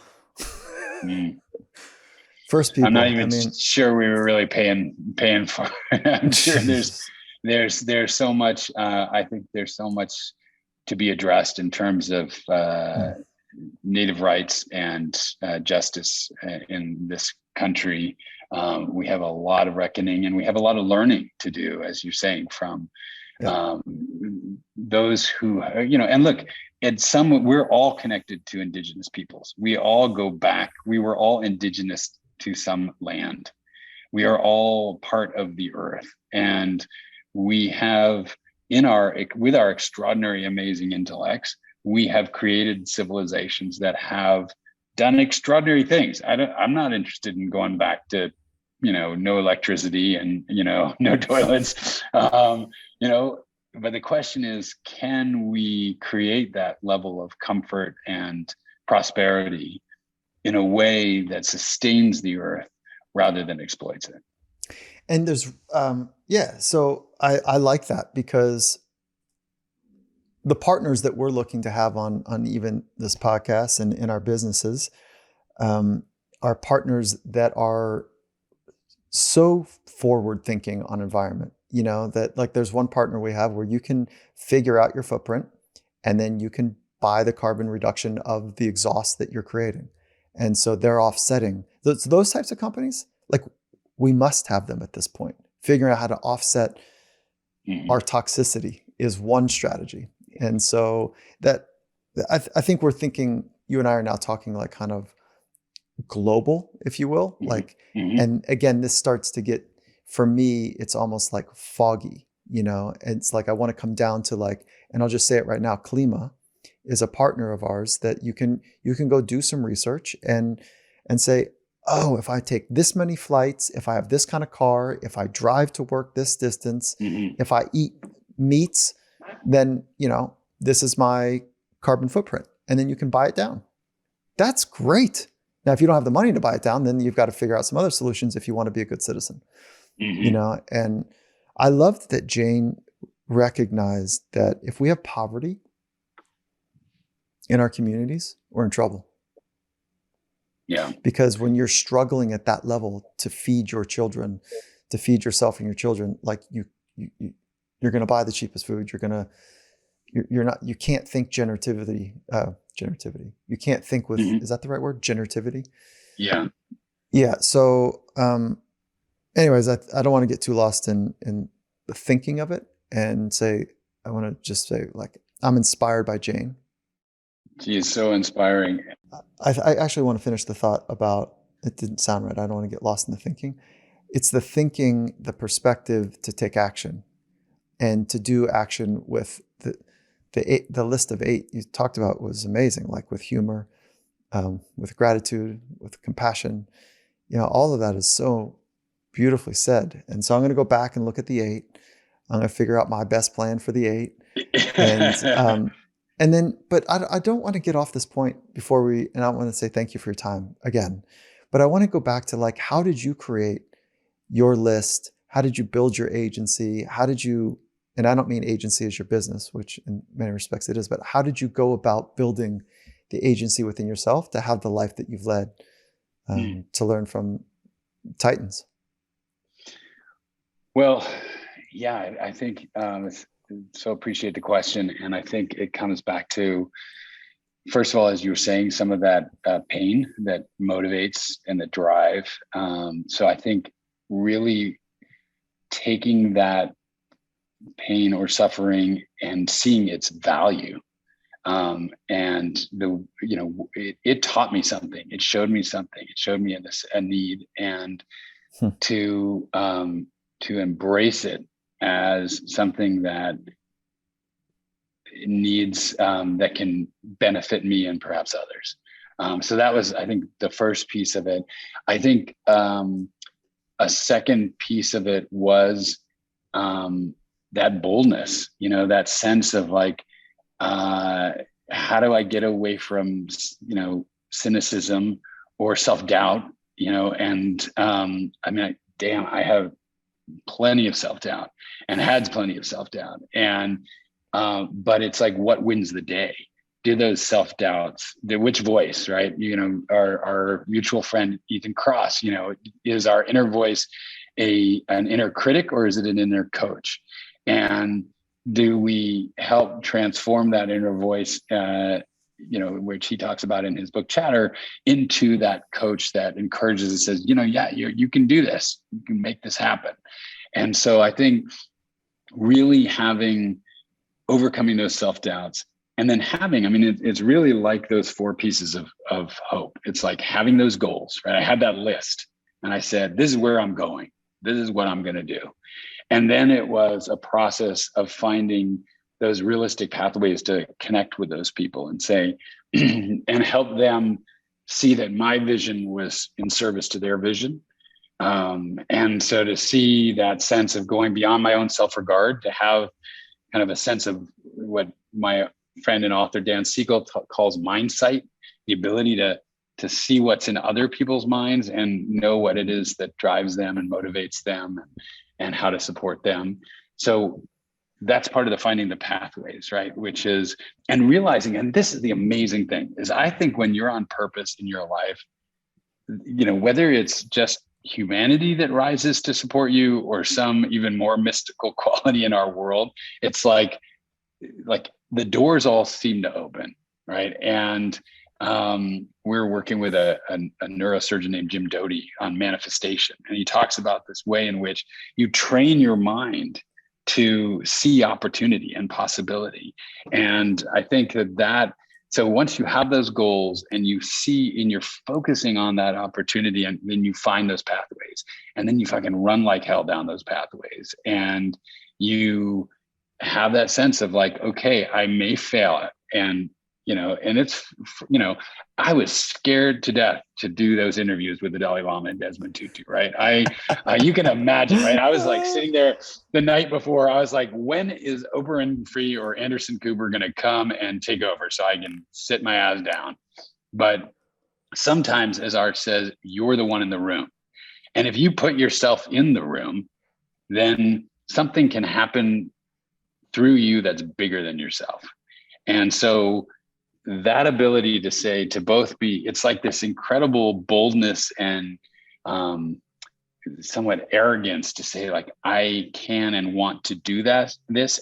First people. I'm not even sure we were really paying for it. I'm sure there's so much, I think there's so much to be addressed in terms of Native rights and justice in this country. We have a lot of reckoning and we have a lot of learning to do, as you're saying, from those who, and look, we're all connected to indigenous peoples. We all go back. We were all indigenous to some land. We are all part of the earth. And we have, with our extraordinary, amazing intellects, we have created civilizations that have done extraordinary things. I'm not interested in going back to, no electricity and, no toilets, but the question is, can we create that level of comfort and prosperity in a way that sustains the earth rather than exploits it? And there's, so I like that, because the partners that we're looking to have on even this podcast and in our businesses are partners that are so forward thinking on environment, that like there's one partner we have where you can figure out your footprint and then you can buy the carbon reduction of the exhaust that you're creating. And so they're offsetting. Those types of companies, like we must have them at this point. Figuring out how to offset our toxicity is one strategy. And so that I think we're thinking, you and I are now talking like kind of global, if you will. And again, this starts to get, for me, it's almost like foggy, it's like, I want to come down to like, and I'll just say it right now, Klima is a partner of ours that you can go do some research and say, oh, if I take this many flights, if I have this kind of car, if I drive to work this distance, if I eat meats, then, this is my carbon footprint. And then you can buy it down. That's great. Now, if you don't have the money to buy it down, then you've got to figure out some other solutions if you want to be a good citizen. And I loved that Jane recognized that if we have poverty in our communities, we're in trouble. Yeah. Because when you're struggling at that level to feed your children, to feed yourself and your children, like you're going to buy the cheapest food. You can't think generativity. You can't think with, is that the right word? Generativity? Yeah. Yeah. So anyways, I don't want to get too lost in the thinking of it, and I want to just say, like, I'm inspired by Jane. She is so inspiring. I actually want to finish the thought about, it didn't sound right. I don't want to get lost in the thinking. It's the thinking, the perspective to take action, and to do action with the list of 8 you talked about was amazing, like with humor, with gratitude, with compassion. All of that is so beautifully said. And so I'm going to go back and look at the 8. I'm going to figure out my best plan for the 8. And then, but I don't want to get off this point and I want to say thank you for your time again, but I want to go back to, like, how did you create your list? How did you build your agency? And I don't mean agency as your business, which in many respects it is, but how did you go about building the agency within yourself to have the life that you've led, to learn from titans? Well, yeah, I think so appreciate the question. And I think it comes back to, first of all, as you were saying, some of that pain that motivates and that drive. So I think really taking that pain or suffering and seeing its value. And it taught me something. It showed me something. It showed me a need, and to embrace it as something that needs, that can benefit me and perhaps others. So that was, I think, the first piece of it. I think a second piece of it was that boldness, that sense of, like, how do I get away from, cynicism or self-doubt, and I have plenty of self-doubt and had plenty of self-doubt. And, but it's like, what wins the day? Do those self-doubts, which voice, right? Our mutual friend, Ethan Cross, is our inner voice an inner critic, or is it an inner coach? And do we help transform that inner voice, which he talks about in his book Chatter, into that coach that encourages and says, you can do this, you can make this happen. And so I think really overcoming those self-doubts, and then it's really like those 4 pieces of hope. It's like having those goals, right? I had that list and I said, this is where I'm going. This is what I'm going to do. And then it was a process of finding those realistic pathways to connect with those people and say, and help them see that my vision was in service to their vision. And so to see that sense of going beyond my own self-regard, to have kind of a sense of what my friend and author Dan Siegel calls mind sight, the ability to see what's in other people's minds and know what it is that drives them and motivates them, and how to support them. So that's part of the finding the pathways, right? Which is, and realizing, and this is the amazing thing, is I think when you're on purpose in your life, whether it's just humanity that rises to support you or some even more mystical quality in our world, it's like the doors all seem to open, right? And we're working with a neurosurgeon named Jim Doty on manifestation. And he talks about this way in which you train your mind to see opportunity and possibility. And I think so once you have those goals and you see and you're focusing on that opportunity, and then you find those pathways, and then you fucking run like hell down those pathways, and you have that sense of, like, okay, I may fail, and and it's, I was scared to death to do those interviews with the Dalai Lama and Desmond Tutu, right? You can imagine, right? I was like sitting there the night before, I was like, when is Oprah Winfrey or Anderson Cooper going to come and take over so I can sit my ass down? But sometimes, as Art says, you're the one in the room. And if you put yourself in the room, then something can happen through you that's bigger than yourself. And so that ability to say, to both be, it's like this incredible boldness and somewhat arrogance to say, like, I can and want to do this,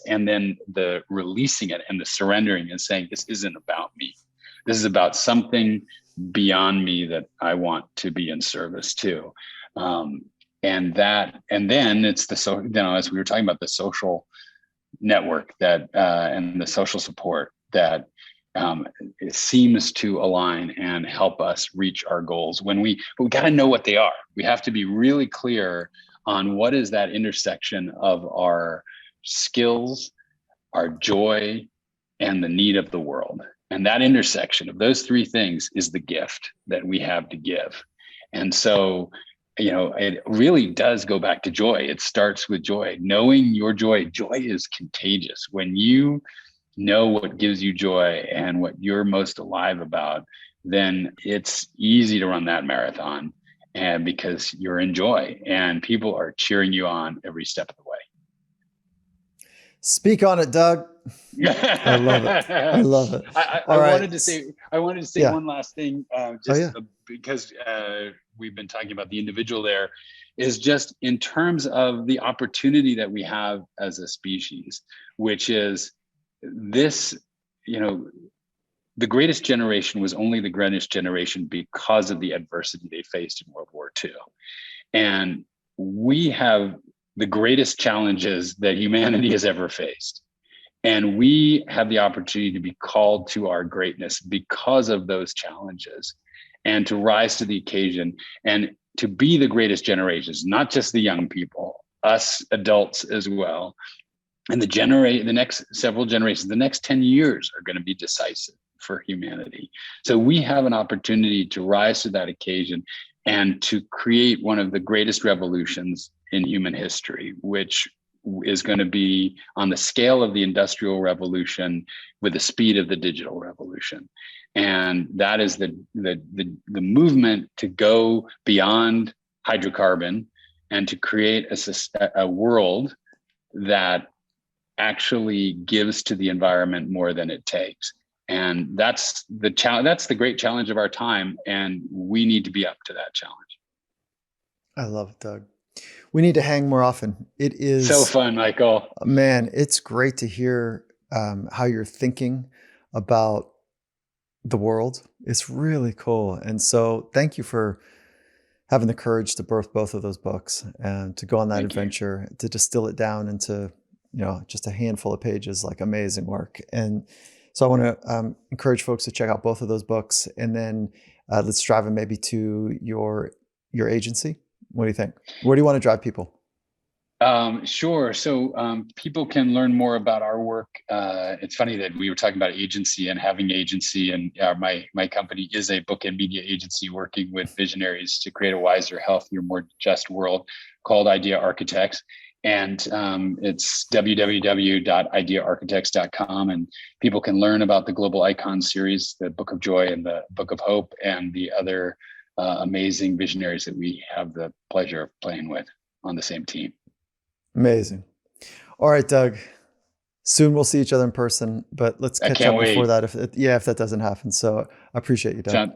and then the releasing it and the surrendering and saying, this isn't about me. This is about something beyond me that I want to be in service to. And then it's as we were talking about, the social network that and the social support that it seems to align and help us reach our goals. But we got to know what they are. We have to be really clear on what is that intersection of our skills, our joy, and the need of the world. And that intersection of those three things is the gift that we have to give. And so, it really does go back to joy. It starts with joy. Knowing your joy. Joy is contagious. When you know what gives you joy and what you're most alive about, then it's easy to run that marathon, and because you're in joy and people are cheering you on every step of the way. Speak on it, Doug. I love it. I love it. I wanted to say one last thing, because we've been talking about the individual there, is just in terms of the opportunity that we have as a species, which is this, the greatest generation was only the greatest generation because of the adversity they faced in World War II. And we have the greatest challenges that humanity has ever faced. And we have the opportunity to be called to our greatness because of those challenges, and to rise to the occasion and to be the greatest generations, not just the young people, us adults as well. And the next several generations, the next 10 years are going to be decisive for humanity. So we have an opportunity to rise to that occasion and to create one of the greatest revolutions in human history, which is going to be on the scale of the Industrial Revolution with the speed of the digital revolution. And that is the movement to go beyond hydrocarbon and to create a world that actually gives to the environment more than it takes. And that's the challenge. That's the great challenge of our time. And we need to be up to that challenge. I love it, Doug. We need to hang more often. It is so fun, Michael. Man, it's great to hear how you're thinking about the world. It's really cool. And so thank you for having the courage to birth both of those books and to go on that adventure, to distill it down into, just a handful of pages, like amazing work. And so I want to encourage folks to check out both of those books, and then let's drive them maybe to your agency. What do you think? Where do you want to drive people? Sure. So people can learn more about our work. It's funny that we were talking about agency and having agency, and my company is a book and media agency working with visionaries to create a wiser, healthier, more just world, called Idea Architects. And it's www.ideaarchitects.com, and people can learn about the Global Icon series, the Book of Joy and the Book of Hope, and the other amazing visionaries that we have the pleasure of playing with on the same team. Amazing. All right, Doug. Soon we'll see each other in person, but let's catch up before that. If that doesn't happen. So I appreciate you, Doug.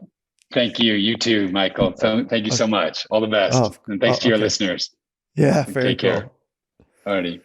Thank you. You too, Michael. Thank you so much. All the best. And thanks to your listeners. Yeah, very cool. Alrighty.